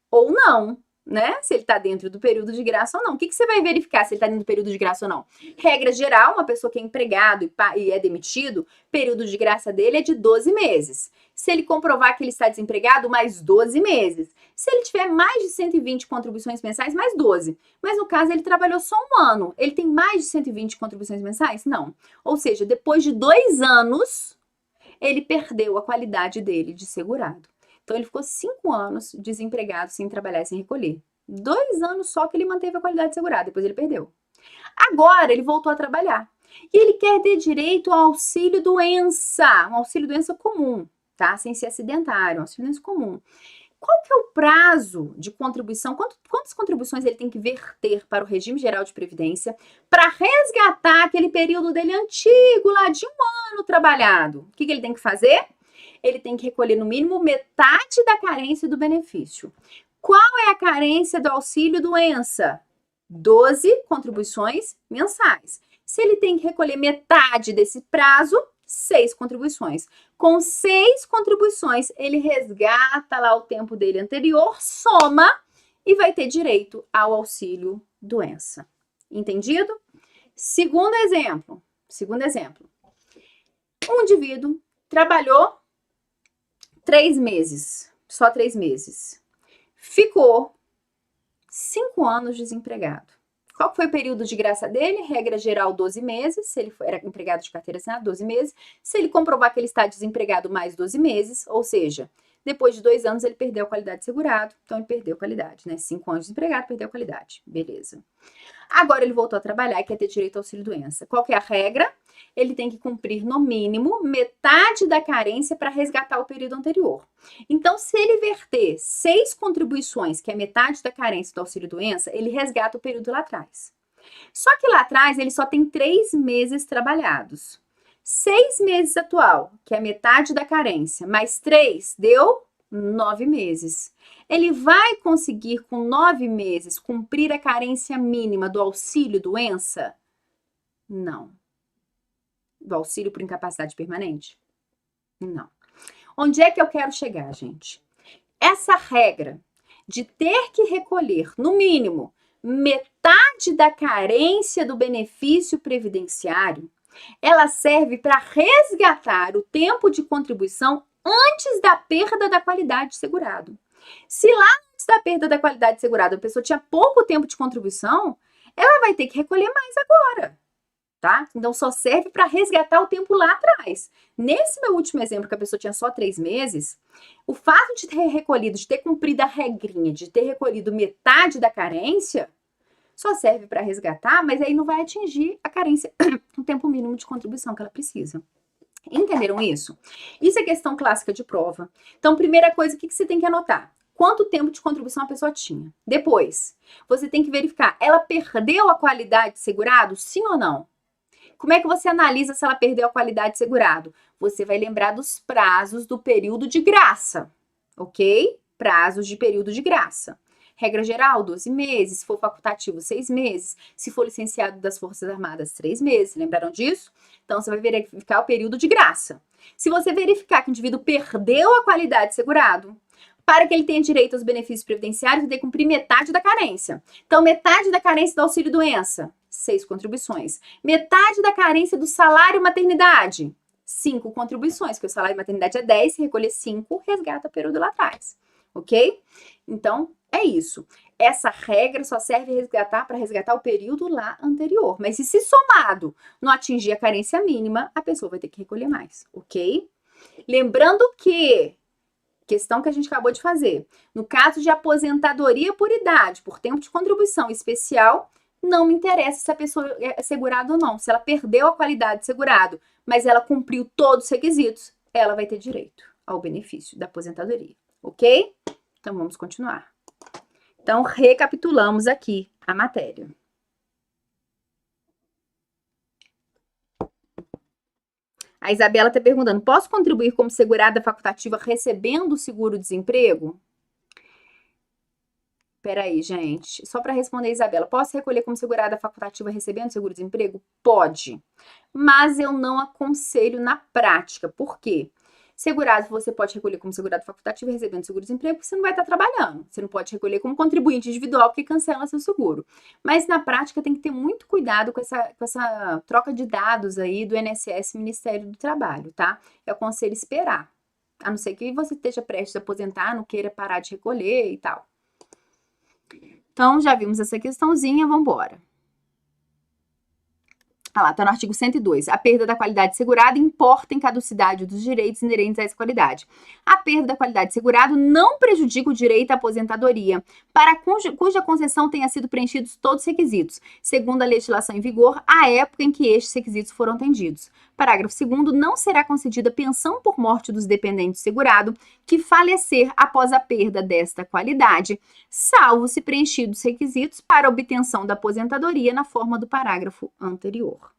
ou não, né? Se ele está dentro do período de graça ou não. O que você vai verificar se ele está dentro do período de graça ou não? Regra geral, uma pessoa que é empregado e é demitido, período de graça dele é de 12 meses. Se ele comprovar que ele está desempregado, mais 12 meses. Se ele tiver mais de 120 contribuições mensais, mais 12. Mas no caso, ele trabalhou só 1 ano. Ele tem mais de 120 contribuições mensais? Não. Ou seja, depois de 2 anos, ele perdeu a qualidade dele de segurado. Então, ele ficou 5 anos desempregado, sem trabalhar e sem recolher. 2 anos só que ele manteve a qualidade de segurado, depois ele perdeu. Agora, ele voltou a trabalhar. E ele quer ter direito ao auxílio-doença, um auxílio-doença comum, tá? Sem ser acidentário, um auxílio-doença comum. Qual que é o prazo de contribuição? Quantas contribuições ele tem que verter para o regime geral de previdência para resgatar aquele período dele antigo, lá de 1 ano trabalhado? O que ele tem que fazer? Ele tem que recolher no mínimo metade da carência do benefício. Qual é a carência do auxílio-doença? 12 contribuições mensais. Se ele tem que recolher metade desse prazo, 6 contribuições. Com 6 contribuições, ele resgata lá o tempo dele anterior, soma e vai ter direito ao auxílio doença. Entendido? Segundo exemplo. Um indivíduo trabalhou 3 meses, só 3 meses. Ficou 5 anos desempregado. Qual foi o período de graça dele? Regra geral, 12 meses. Se ele era empregado de carteira assinada, 12 meses. Se ele comprovar que ele está desempregado mais 12 meses, ou seja, depois de 2 anos ele perdeu a qualidade de segurado, então ele perdeu a qualidade, né? 5 anos desempregado, perdeu a qualidade. Beleza. Agora ele voltou a trabalhar e quer ter direito ao auxílio-doença. Qual que é a regra? Ele tem que cumprir, no mínimo, metade da carência para resgatar o período anterior. Então, se ele verter 6 contribuições, que é metade da carência do auxílio-doença, ele resgata o período lá atrás. Só que lá atrás ele só tem 3 meses trabalhados. 6 meses atual, que é metade da carência, mais 3, deu 9 meses. Ele vai conseguir, com 9 meses, cumprir a carência mínima do auxílio-doença? Não. Do auxílio por incapacidade permanente? Não. Onde é que eu quero chegar, gente? Essa regra de ter que recolher, no mínimo, metade da carência do benefício previdenciário, ela serve para resgatar o tempo de contribuição antes da perda da qualidade de segurado. Se lá antes da perda da qualidade de segurado a pessoa tinha pouco tempo de contribuição, ela vai ter que recolher mais agora, tá? Então só serve para resgatar o tempo lá atrás. Nesse meu último exemplo, que a pessoa tinha só 3 meses, o fato de ter recolhido, de ter cumprido a regrinha, de ter recolhido metade da carência, só serve para resgatar, mas aí não vai atingir a carência, o tempo mínimo de contribuição que ela precisa. Entenderam isso? Isso é questão clássica de prova. Então, primeira coisa, o que você tem que anotar? Quanto tempo de contribuição a pessoa tinha? Depois, você tem que verificar, ela perdeu a qualidade de segurado, sim ou não? Como é que você analisa se ela perdeu a qualidade de segurado? Você vai lembrar dos prazos do período de graça, ok? Prazos de período de graça. Regra geral, 12 meses. Se for facultativo, 6 meses. Se for licenciado das Forças Armadas, 3 meses. Lembraram disso? Então, você vai verificar o período de graça. Se você verificar que o indivíduo perdeu a qualidade de segurado, para que ele tenha direito aos benefícios previdenciários, ele tem que cumprir metade da carência. Então, metade da carência do auxílio-doença, 6 contribuições. Metade da carência do salário-maternidade, 5 contribuições, porque o salário-maternidade é 10, se recolher 5, resgata o período lá atrás. Ok? Então, é isso. Essa regra só serve para resgatar o período lá anterior. Mas se somado não atingir a carência mínima, a pessoa vai ter que recolher mais, ok? Lembrando que, questão que a gente acabou de fazer, no caso de aposentadoria por idade, por tempo de contribuição especial, não me interessa se a pessoa é segurada ou não. Se ela perdeu a qualidade de segurado, mas ela cumpriu todos os requisitos, ela vai ter direito ao benefício da aposentadoria, ok? Então, vamos continuar. Então, recapitulamos aqui a matéria. A Isabela está perguntando, posso contribuir como segurada facultativa recebendo o seguro-desemprego? Peraí, gente. Só para responder, Isabela, posso recolher como segurada facultativa recebendo seguro-desemprego? Pode. Mas eu não aconselho na prática. Por quê? Segurado, você pode recolher como segurado facultativo recebendo seguro-desemprego, porque você não vai estar trabalhando. Você não pode recolher como contribuinte individual, porque cancela seu seguro. Mas, na prática, tem que ter muito cuidado com essa troca de dados aí do INSS e Ministério do Trabalho, tá? Eu aconselho esperar. A não ser que você esteja prestes a aposentar, não queira parar de recolher e tal. Então, já vimos essa questãozinha, vamos embora. Ah lá, tá no artigo 102. A perda da qualidade segurada importa em caducidade dos direitos inerentes a essa qualidade. A perda da qualidade segurado não prejudica o direito à aposentadoria, para cuja concessão tenha sido preenchidos todos os requisitos, segundo a legislação em vigor, à época em que estes requisitos foram atendidos. Parágrafo 2º, não será concedida pensão por morte dos dependentes do segurado que falecer após a perda desta qualidade, salvo se preenchidos os requisitos para obtenção da aposentadoria na forma do parágrafo anterior.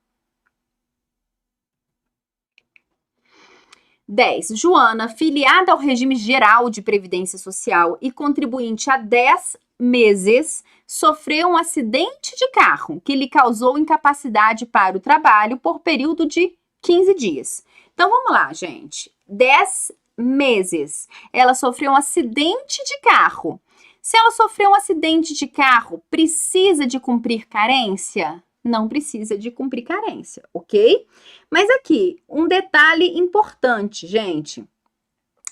10. Joana, filiada ao regime geral de previdência social e contribuinte há 10 meses, sofreu um acidente de carro que lhe causou incapacidade para o trabalho por período de 15 dias. Então, vamos lá, gente. 10 meses. Ela sofreu um acidente de carro. Se ela sofreu um acidente de carro, precisa de cumprir carência? Não precisa de cumprir carência, ok? Mas aqui, um detalhe importante, gente.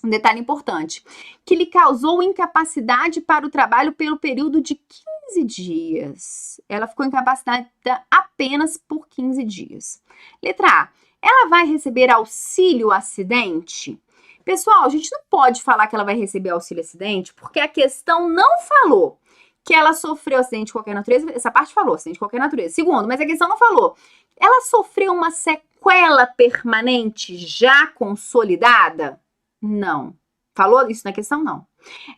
Um detalhe importante, que lhe causou incapacidade para o trabalho pelo período de 15 dias. Ela ficou incapacitada apenas por 15 dias. Letra A, ela vai receber auxílio acidente? Pessoal, a gente não pode falar que ela vai receber auxílio acidente, porque a questão não falou que ela sofreu acidente de qualquer natureza. Essa parte falou, acidente de qualquer natureza. Segundo, mas a questão não falou. Ela sofreu uma sequela permanente já consolidada? Não. Falou isso na questão? Não.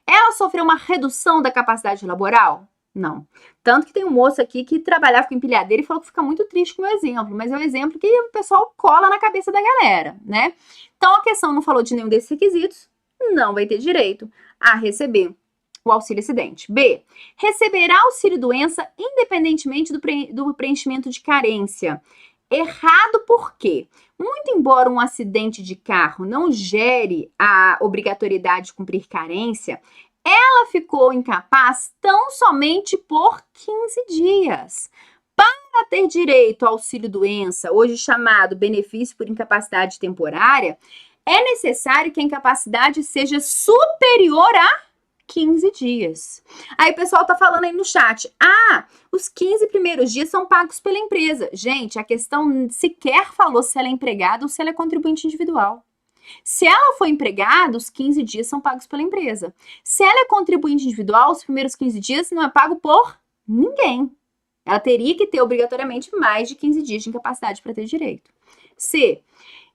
Ela sofreu uma redução da capacidade laboral? Não. Tanto que tem um moço aqui que trabalhava com empilhadeira e falou que fica muito triste com o exemplo, mas é um exemplo que o pessoal cola na cabeça da galera, né? Então, a questão não falou de nenhum desses requisitos, não vai ter direito a receber o auxílio acidente. B, receberá auxílio doença independentemente do preenchimento de carência. Errado por quê? Muito embora um acidente de carro não gere a obrigatoriedade de cumprir carência, ela ficou incapaz tão somente por 15 dias. Para ter direito ao auxílio-doença, hoje chamado benefício por incapacidade temporária, é necessário que a incapacidade seja superior a 15 dias. Aí o pessoal tá falando aí no chat, os 15 primeiros dias são pagos pela empresa. Gente, a questão sequer falou se ela é empregada ou se ela é contribuinte individual. Se ela for empregada, os 15 dias são pagos pela empresa. Se ela é contribuinte individual, os primeiros 15 dias não é pago por ninguém. Ela teria que ter obrigatoriamente mais de 15 dias de incapacidade para ter direito. C,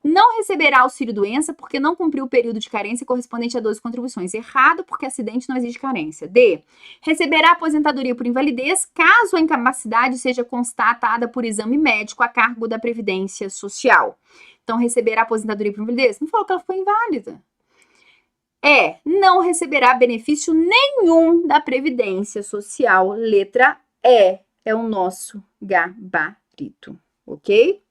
não receberá auxílio-doença porque não cumpriu o período de carência correspondente a 12 contribuições. Errado, porque acidente não exige carência. D, receberá aposentadoria por invalidez caso a incapacidade seja constatada por exame médico a cargo da Previdência Social. Então, receberá aposentadoria por invalidez? Não falou que ela foi inválida. Não receberá benefício nenhum da Previdência Social. Letra E é o nosso gabarito, ok?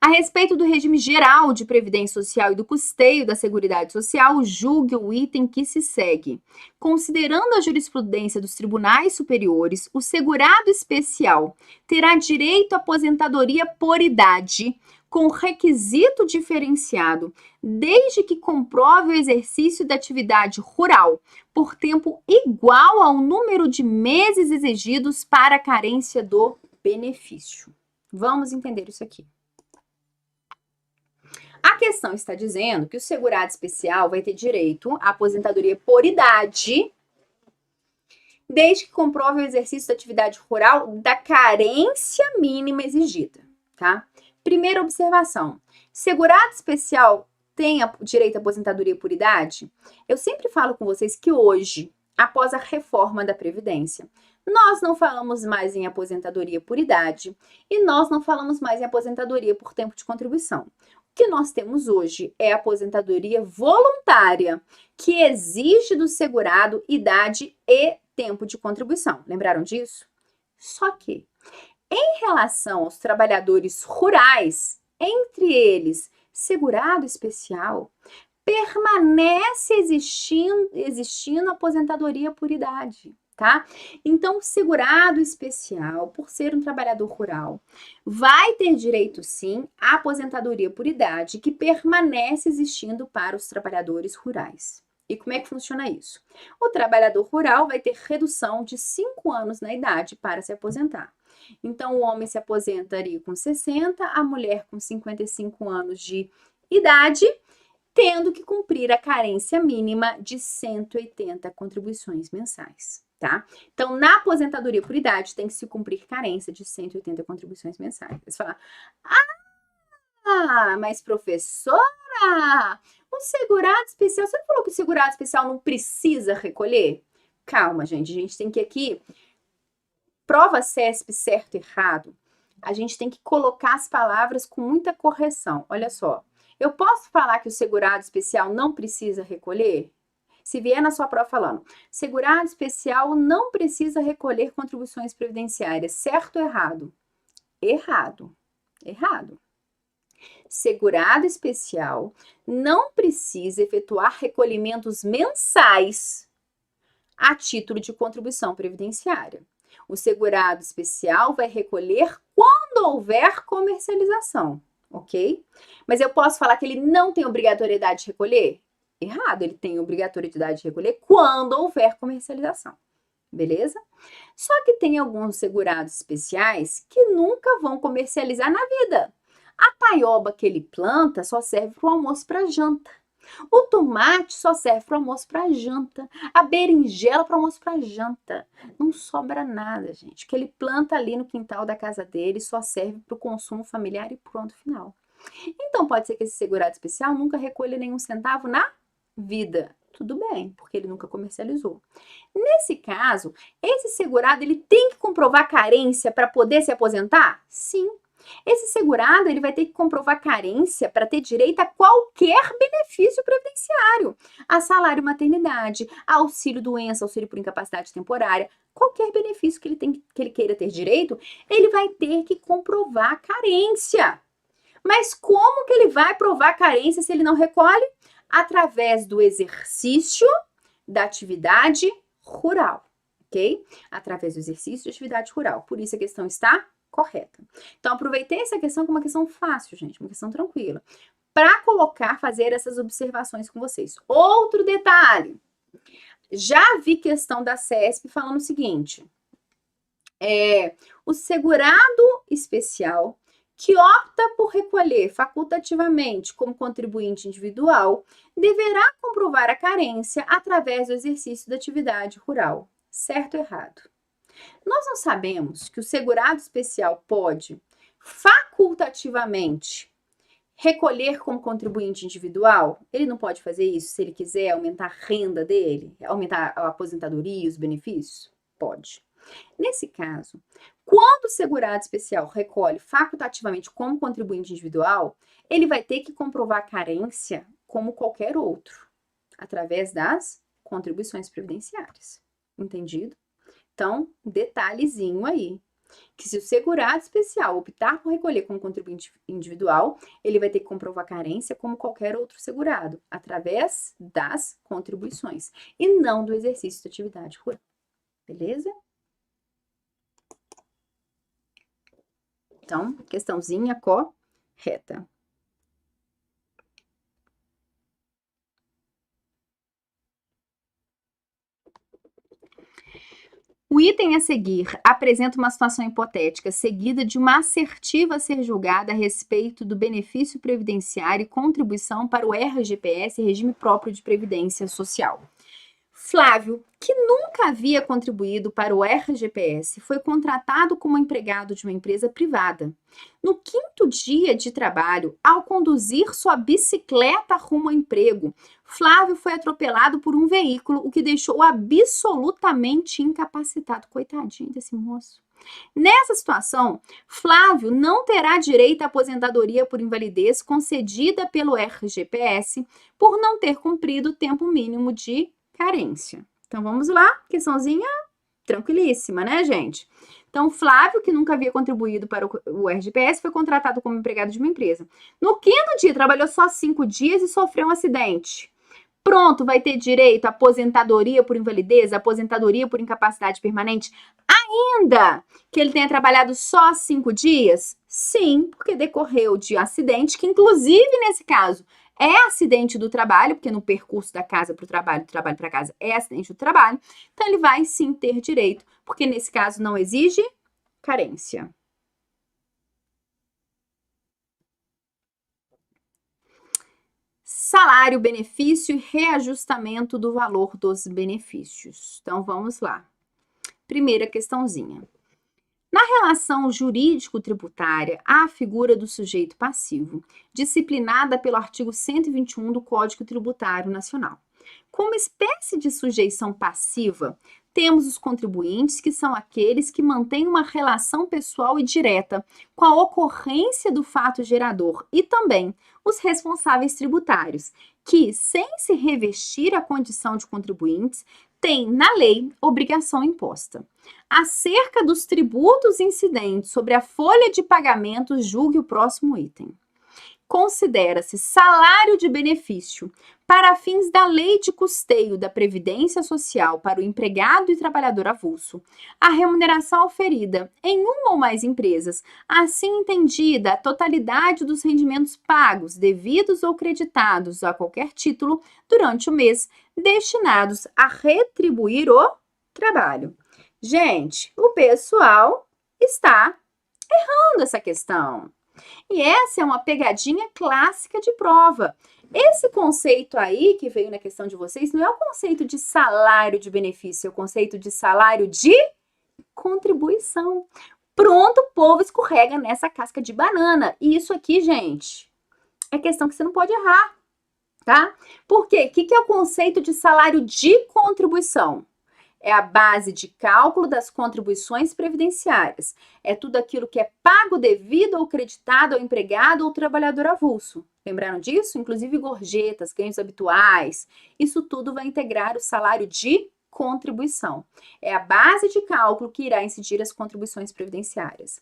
A respeito do regime geral de previdência social e do custeio da Seguridade Social, julgue o item que se segue. Considerando a jurisprudência dos tribunais superiores, o segurado especial terá direito à aposentadoria por idade, com requisito diferenciado, desde que comprove o exercício da atividade rural por tempo igual ao número de meses exigidos para a carência do benefício. Vamos entender isso aqui. A questão está dizendo que o segurado especial vai ter direito à aposentadoria por idade, desde que comprove o exercício da atividade rural da carência mínima exigida, tá? Primeira observação, segurado especial tem direito à aposentadoria por idade? Eu sempre falo com vocês que hoje, após a reforma da Previdência, nós não falamos mais em aposentadoria por idade e nós não falamos mais em aposentadoria por tempo de contribuição. O que nós temos hoje é a aposentadoria voluntária, que exige do segurado idade e tempo de contribuição. Lembraram disso? Só que, em relação aos trabalhadores rurais, entre eles segurado especial, permanece existindo aposentadoria por idade. Tá? Então, o segurado especial, por ser um trabalhador rural, vai ter direito, sim, à aposentadoria por idade, que permanece existindo para os trabalhadores rurais. E como é que funciona isso? O trabalhador rural vai ter redução de 5 anos na idade para se aposentar. Então, o homem se aposentaria com 60, a mulher com 55 anos de idade, tendo que cumprir a carência mínima de 180 contribuições mensais. Tá? Então, na aposentadoria por idade, tem que se cumprir carência de 180 contribuições mensais. Você fala, mas professora, o segurado especial, você não falou que o segurado especial não precisa recolher? Calma, gente, a gente tem que aqui, prova CESP certo e errado, a gente tem que colocar as palavras com muita correção. Olha só, eu posso falar que o segurado especial não precisa recolher? Se vier na sua prova falando, segurado especial não precisa recolher contribuições previdenciárias, certo ou errado? Errado. Errado. Segurado especial não precisa efetuar recolhimentos mensais a título de contribuição previdenciária. O segurado especial vai recolher quando houver comercialização, ok? Mas eu posso falar que ele não tem obrigatoriedade de recolher? Errado, ele tem obrigatoriedade de recolher quando houver comercialização, beleza? Só que tem alguns segurados especiais que nunca vão comercializar na vida. A taioba que ele planta só serve para o almoço para janta. O tomate só serve para almoço para janta. A berinjela para almoço para janta. Não sobra nada, gente. O que ele planta ali no quintal da casa dele só serve para o consumo familiar e pronto, final. Então pode ser que esse segurado especial nunca recolha nenhum centavo na vida. Tudo bem, porque ele nunca comercializou. Nesse caso, esse segurado ele tem que comprovar carência para poder se aposentar? Sim. Esse segurado ele vai ter que comprovar carência para ter direito a qualquer benefício previdenciário, a salário maternidade, a auxílio doença, auxílio por incapacidade temporária, qualquer benefício que ele queira ter direito, ele vai ter que comprovar carência. Mas como que ele vai provar carência se ele não recolhe? Através do exercício da atividade rural, ok? Através do exercício de atividade rural. Por isso a questão está correta. Então, aproveitei essa questão como uma questão fácil, gente, uma questão tranquila, para fazer essas observações com vocês. Outro detalhe, já vi questão da CESP falando o seguinte, o segurado especial que opta por recolher facultativamente como contribuinte individual deverá comprovar a carência através do exercício da atividade rural. Certo ou errado? Nós não sabemos que o segurado especial pode facultativamente recolher como contribuinte individual? Ele não pode fazer isso se ele quiser aumentar a renda dele, aumentar a aposentadoria e os benefícios? Pode. Nesse caso, quando o segurado especial recolhe facultativamente como contribuinte individual, ele vai ter que comprovar carência como qualquer outro, através das contribuições previdenciárias. Entendido? Então, detalhezinho aí, que se o segurado especial optar por recolher como contribuinte individual, ele vai ter que comprovar carência como qualquer outro segurado, através das contribuições, e não do exercício da atividade rural. Beleza? Então, questãozinha correta. O item a seguir apresenta uma situação hipotética seguida de uma assertiva a ser julgada a respeito do benefício previdenciário e contribuição para o RGPS, regime próprio de previdência social. Flávio, que nunca havia contribuído para o RGPS, foi contratado como empregado de uma empresa privada. No 5º dia de trabalho, ao conduzir sua bicicleta rumo ao emprego, Flávio foi atropelado por um veículo, o que deixou absolutamente incapacitado. Coitadinho desse moço. Nessa situação, Flávio não terá direito à aposentadoria por invalidez concedida pelo RGPS por não ter cumprido o tempo mínimo de carência. Então, vamos lá, questãozinha tranquilíssima, né, gente? Então, Flávio, que nunca havia contribuído para o RGPS, foi contratado como empregado de uma empresa. No 5º dia, trabalhou só 5 dias e sofreu um acidente. Pronto, vai ter direito à aposentadoria por invalidez, aposentadoria por incapacidade permanente, ainda que ele tenha trabalhado só 5 dias? Sim, porque decorreu de acidente, que inclusive nesse caso é acidente do trabalho, porque no percurso da casa para o trabalho, do trabalho para casa é acidente do trabalho, então ele vai sim ter direito, porque nesse caso não exige carência. Salário, benefício e reajustamento do valor dos benefícios. Então, vamos lá. Primeira questãozinha. Na relação jurídico-tributária, há a figura do sujeito passivo, disciplinada pelo artigo 121 do Código Tributário Nacional. Como espécie de sujeição passiva, temos os contribuintes, que são aqueles que mantêm uma relação pessoal e direta com a ocorrência do fato gerador, e também os responsáveis tributários, que, sem se revestir a condição de contribuintes, têm, na lei, obrigação imposta. Acerca dos tributos incidentes sobre a folha de pagamentos, julgue o próximo item. considera-se salário de benefício para fins da lei de custeio da Previdência Social para o empregado e trabalhador avulso, a remuneração oferida em uma ou mais empresas, assim entendida a totalidade dos rendimentos pagos, devidos ou creditados a qualquer título durante o mês, destinados a retribuir o trabalho. Gente, o pessoal está errando essa questão. E essa é uma pegadinha clássica de prova. Esse conceito aí que veio na questão de vocês não é o conceito de salário de benefício, é o conceito de salário de contribuição. Pronto, o povo escorrega nessa casca de banana. E isso aqui, gente, é questão que você não pode errar, tá? Por quê? O que é o conceito de salário de contribuição? É a base de cálculo das contribuições previdenciárias. É tudo aquilo que é pago devido ou creditado ao empregado ou trabalhador avulso. Lembraram disso? Inclusive gorjetas, ganhos habituais. Isso tudo vai integrar o salário de contribuição. É a base de cálculo que irá incidir as contribuições previdenciárias.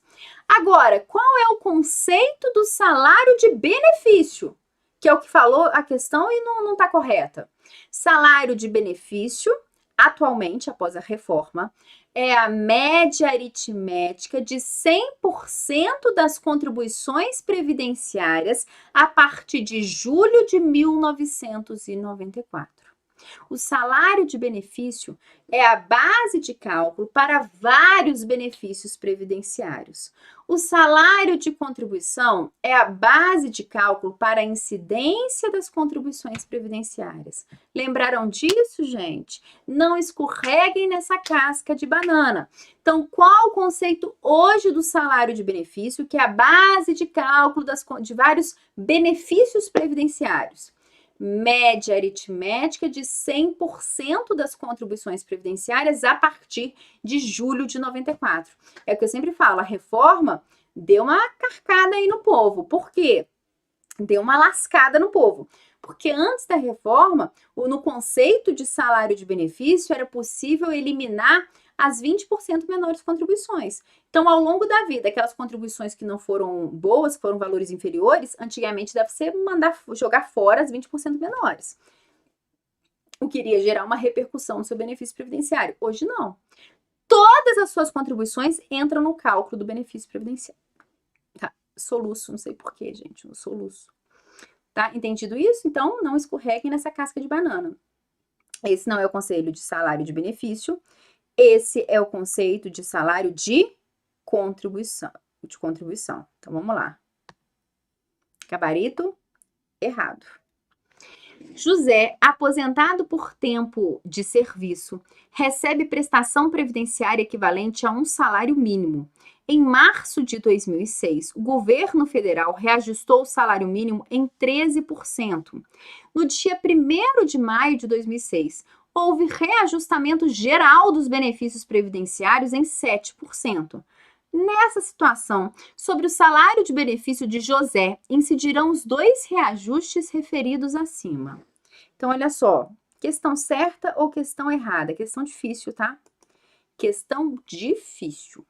Agora, qual é o conceito do salário de benefício? Que é o que falou a questão e não está correta. Salário de benefício, atualmente, após a reforma, é a média aritmética de 100% das contribuições previdenciárias a partir de julho de 1994. O salário de benefício é a base de cálculo para vários benefícios previdenciários. O salário de contribuição é a base de cálculo para a incidência das contribuições previdenciárias. Lembraram disso, gente? Não escorreguem nessa casca de banana. Então, qual o conceito hoje do salário de benefício, que é a base de cálculo de vários benefícios previdenciários? Média aritmética de 100% das contribuições previdenciárias a partir de julho de 94. É o que eu sempre falo, a reforma deu uma carcada aí no povo. Por quê? Deu uma lascada no povo. Porque antes da reforma, no conceito de salário de benefício, era possível eliminar as 20% menores contribuições. Então, ao longo da vida, aquelas contribuições que não foram boas, que foram valores inferiores, antigamente deve ser mandar jogar fora as 20% menores. O que iria gerar uma repercussão no seu benefício previdenciário. Hoje não. Todas as suas contribuições entram no cálculo do benefício previdenciário. Tá? Soluço, não sei porquê, gente, um soluço. Tá? Entendido isso? Então, não escorreguem nessa casca de banana. Esse não é o conceito de salário de benefício. Esse é o conceito de salário de contribuição. Então, vamos lá. Gabarito errado. José, aposentado por tempo de serviço, recebe prestação previdenciária equivalente a um salário mínimo. Em março de 2006, o governo federal reajustou o salário mínimo em 13%. No dia 1º de maio de 2006, houve reajustamento geral dos benefícios previdenciários em 7%. Nessa situação, sobre o salário de benefício de José, incidirão os dois reajustes referidos acima. Então, olha só, questão certa ou questão errada? Questão difícil, tá? Questão difícil.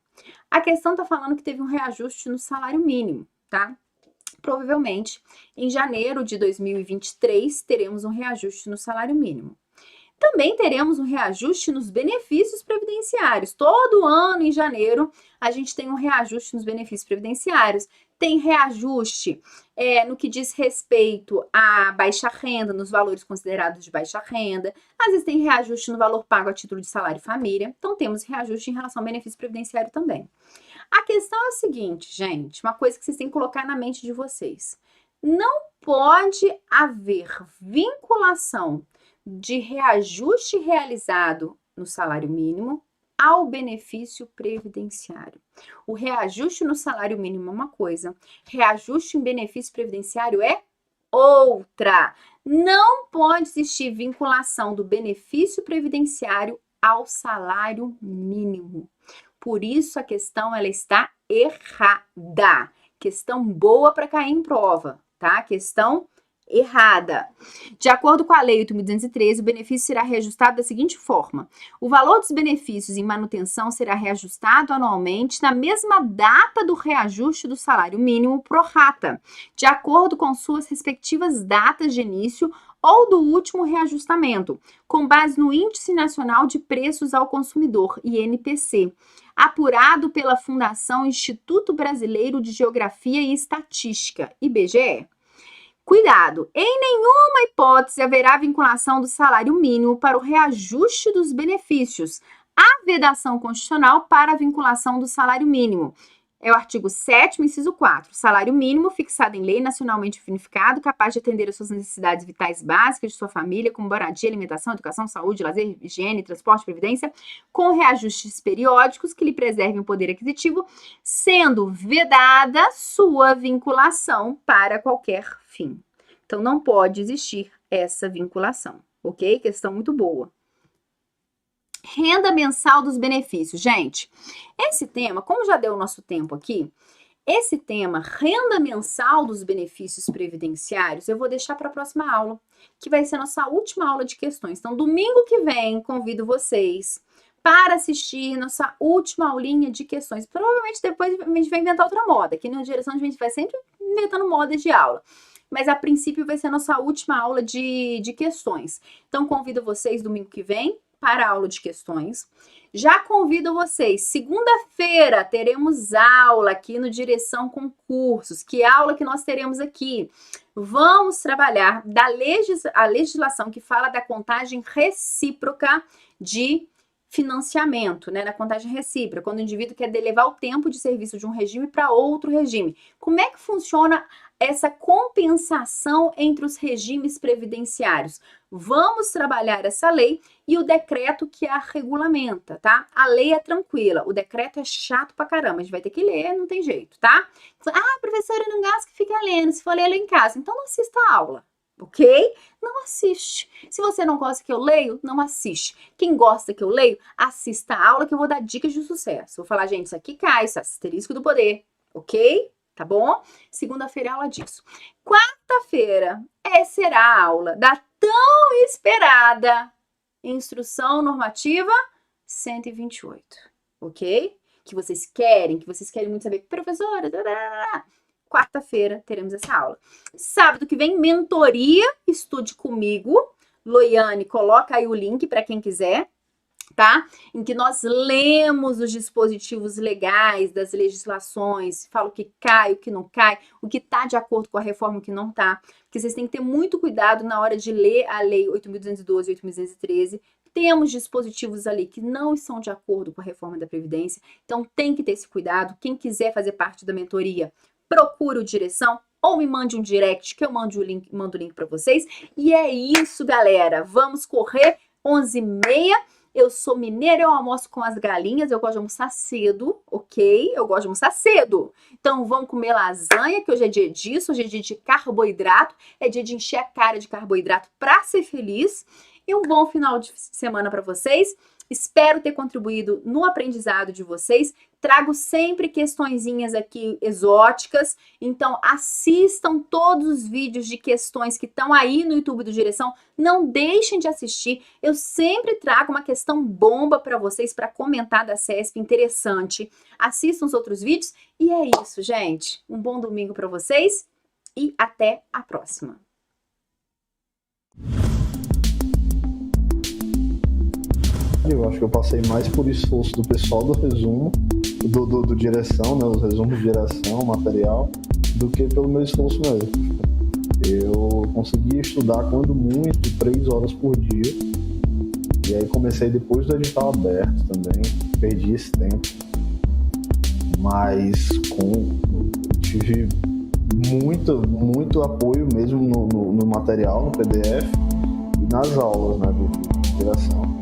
A questão está falando que teve um reajuste no salário mínimo, tá? Provavelmente, em janeiro de 2023, teremos um reajuste no salário mínimo. Também teremos um reajuste nos benefícios previdenciários. Todo ano, em janeiro, a gente tem um reajuste nos benefícios previdenciários. Tem reajuste no que diz respeito à baixa renda, nos valores considerados de baixa renda. Às vezes tem reajuste no valor pago a título de salário e família. Então, temos reajuste em relação ao benefício previdenciário também. A questão é a seguinte, gente, uma coisa que vocês têm que colocar na mente de vocês. Não pode haver vinculação de reajuste realizado no salário mínimo ao benefício previdenciário. O reajuste no salário mínimo é uma coisa, reajuste em benefício previdenciário é outra. Não pode existir vinculação do benefício previdenciário ao salário mínimo. Por isso a questão ela está errada. Questão boa para cair em prova, tá? Questão errada. De acordo com a Lei 8.213, o benefício será reajustado da seguinte forma: o valor dos benefícios em manutenção será reajustado anualmente na mesma data do reajuste do salário mínimo pro rata, de acordo com suas respectivas datas de início ou do último reajustamento, com base no Índice Nacional de Preços ao Consumidor, INPC, apurado pela Fundação Instituto Brasileiro de Geografia e Estatística, IBGE. Cuidado, em nenhuma hipótese haverá vinculação do salário mínimo para o reajuste dos benefícios. Há vedação constitucional para a vinculação do salário mínimo. É o artigo 7º, inciso 4. Salário mínimo fixado em lei nacionalmente unificado, capaz de atender às suas necessidades vitais básicas de sua família, como moradia, alimentação, educação, saúde, lazer, higiene, transporte, previdência, com reajustes periódicos que lhe preservem o poder aquisitivo, sendo vedada sua vinculação para qualquer fim. Então, não pode existir essa vinculação, ok? Questão muito boa. Renda mensal dos benefícios. Gente, esse tema, como já deu o nosso tempo aqui, esse tema, renda mensal dos benefícios previdenciários, eu vou deixar para a próxima aula, que vai ser a nossa última aula de questões. Então, domingo que vem, convido vocês para assistir nossa última aulinha de questões. Provavelmente depois a gente vai inventar outra moda. Aqui na direção a gente vai sempre inventando moda de aula. Mas a princípio vai ser a nossa última aula de questões. Então, convido vocês domingo que vem para a aula de questões. Já convido vocês, segunda-feira teremos aula aqui no Direção Concursos. Que aula que nós teremos aqui? Vamos trabalhar a legislação que fala da contagem recíproca de financiamento, né, na contagem recíproca, quando o indivíduo quer levar o tempo de serviço de um regime para outro regime. Como é que funciona essa compensação entre os regimes previdenciários? Vamos trabalhar essa lei e o decreto que a regulamenta, tá? A lei é tranquila, o decreto é chato pra caramba, a gente vai ter que ler, não tem jeito, tá? Ah, professora, não gosto que fica lendo, se for ler em casa, então não assista a aula. Ok? Não assiste. Se você não gosta que eu leio, não assiste. Quem gosta que eu leio, assista a aula que eu vou dar dicas de sucesso. Vou falar, gente, isso aqui cai, isso é asterisco do poder. Ok? Tá bom? Segunda-feira é aula disso. Quarta-feira será a aula da tão esperada Instrução Normativa 128. Ok? Que vocês querem muito saber. Professora, quarta-feira teremos essa aula. Sábado que vem, mentoria, estude comigo. Loiane, coloca aí o link para quem quiser, tá? Em que nós lemos os dispositivos legais das legislações, fala o que cai, o que não cai, o que está de acordo com a reforma, o que não está. Porque vocês têm que ter muito cuidado na hora de ler a Lei 8.212 e 8.213. Temos dispositivos ali que não estão de acordo com a reforma da Previdência, então tem que ter esse cuidado. Quem quiser fazer parte da mentoria, procure o Direção ou me mande um direct que eu mando o link para vocês. E é isso, galera. Vamos correr 11h30. Eu sou mineira, eu almoço com as galinhas, eu gosto de almoçar cedo, ok? Eu gosto de almoçar cedo. Então vamos comer lasanha, que hoje é dia disso, hoje é dia de carboidrato, é dia de encher a cara de carboidrato para ser feliz. E um bom final de semana para vocês. Espero ter contribuído no aprendizado de vocês. Trago sempre questõezinhas aqui exóticas. Então, assistam todos os vídeos de questões que estão aí no YouTube do Direção. Não deixem de assistir. Eu sempre trago uma questão bomba para vocês, para comentar da CESP, interessante. Assistam os outros vídeos. E é isso, gente. Um bom domingo para vocês e até a próxima. Eu acho que eu passei mais por esforço do pessoal do resumo, do Direção, né, os resumos de direção, material, do que pelo meu esforço mesmo. Eu consegui estudar, quando muito, 3 horas por dia. E aí comecei depois do edital aberto também, perdi esse tempo. Mas tive muito apoio mesmo no material, no PDF e nas aulas, né, de direção.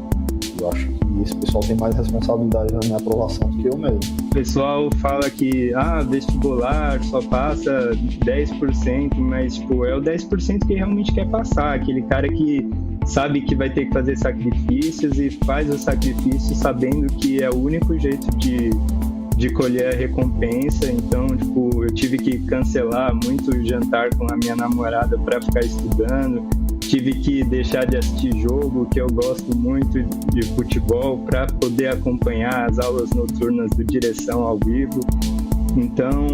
Eu acho que esse pessoal tem mais responsabilidade na minha aprovação do que eu mesmo. O pessoal fala que vestibular só passa 10%, mas tipo, é o 10% que realmente quer passar. Aquele cara que sabe que vai ter que fazer sacrifícios e faz o sacrifício sabendo que é o único jeito de de colher a recompensa, então, tipo, eu tive que cancelar muito jantar com a minha namorada para ficar estudando, tive que deixar de assistir jogo, que eu gosto muito de futebol, para poder acompanhar as aulas noturnas do Direção ao vivo. Então,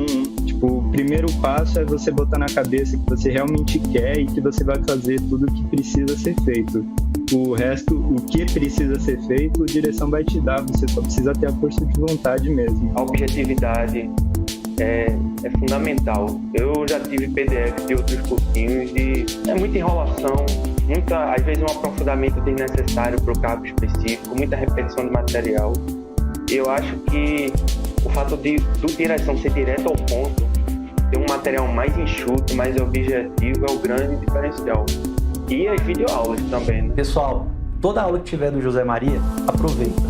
tipo, o primeiro passo é você botar na cabeça que você realmente quer e que você vai fazer tudo o que precisa ser feito. O resto, o que precisa ser feito, a direção vai te dar, você só precisa ter a força de vontade mesmo. A objetividade é fundamental. Eu já tive PDF de outros cursinhos e é muita enrolação, às vezes um aprofundamento desnecessário para o cargo específico, muita repetição de material. Eu acho que o fato do direção ser direto ao ponto, ter um material mais enxuto, mais objetivo, é o grande diferencial. E as videoaulas também, né? Pessoal, toda aula que tiver do José Maria, aproveita.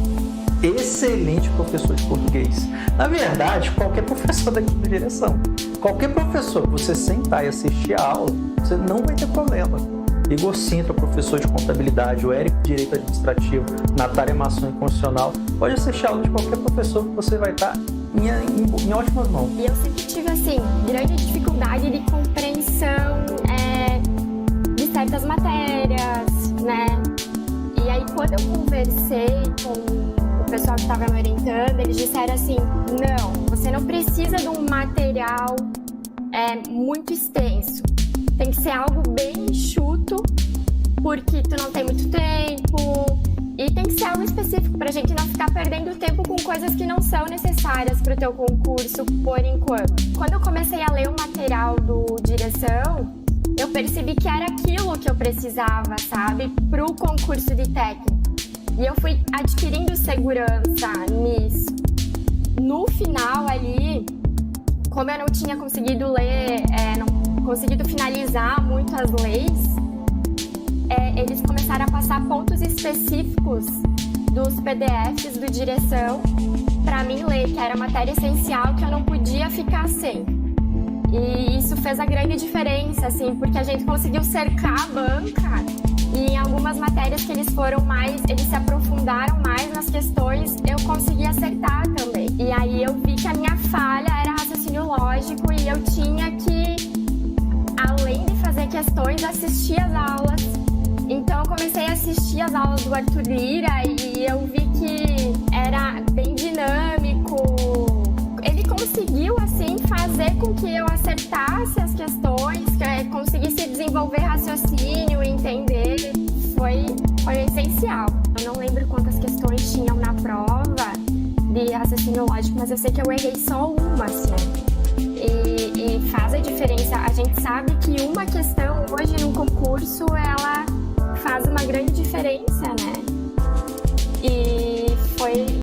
Excelente professor de português. Na verdade, qualquer professor daqui da direção, qualquer professor que você sentar e assistir a aula, você não vai ter problema. Igor Sintra, professor de contabilidade, o Érico, direito administrativo, Natália Masson, em constitucional, pode assistir a aula de qualquer professor que você vai estar em ótimas mãos. E eu sempre tive, assim, grande dificuldade de compreensão de certas matérias, né? E aí, quando eu conversei com o pessoal que estava me orientando, eles disseram assim, não, você não precisa de um material muito extenso. Tem que ser algo bem enxuto, porque tu não tem muito tempo, e tem que ser algo específico pra gente não ficar perdendo tempo com coisas que não são necessárias pro teu concurso por enquanto. Quando eu comecei a ler o material do Direção, eu percebi que era aquilo que eu precisava, sabe, pro concurso de técnico. E eu fui adquirindo segurança nisso. No final ali, como eu não tinha conseguido ler, conseguido finalizar muito as leis, eles começaram a passar pontos específicos dos PDFs do Direção para mim ler, que era matéria essencial que eu não podia ficar sem. E isso fez a grande diferença, assim, porque a gente conseguiu cercar a banca e em algumas matérias que eles se aprofundaram mais nas questões, eu consegui acertar também. E aí eu vi que a minha falha era raciocínio lógico e eu tinha que, além de fazer questões, assistir as aulas. Então eu comecei a assistir as aulas do Arthur Lira e eu vi que era bem dinâmico. Ele conseguiu, assim, fazer com que eu acertasse as questões, que eu conseguisse desenvolver raciocínio, entender. Foi essencial. Eu não lembro quantas questões tinham na prova de raciocínio lógico, mas eu sei que eu errei só uma, assim. E faz a diferença. A gente sabe que uma questão hoje num concurso, ela faz uma grande diferença, né? E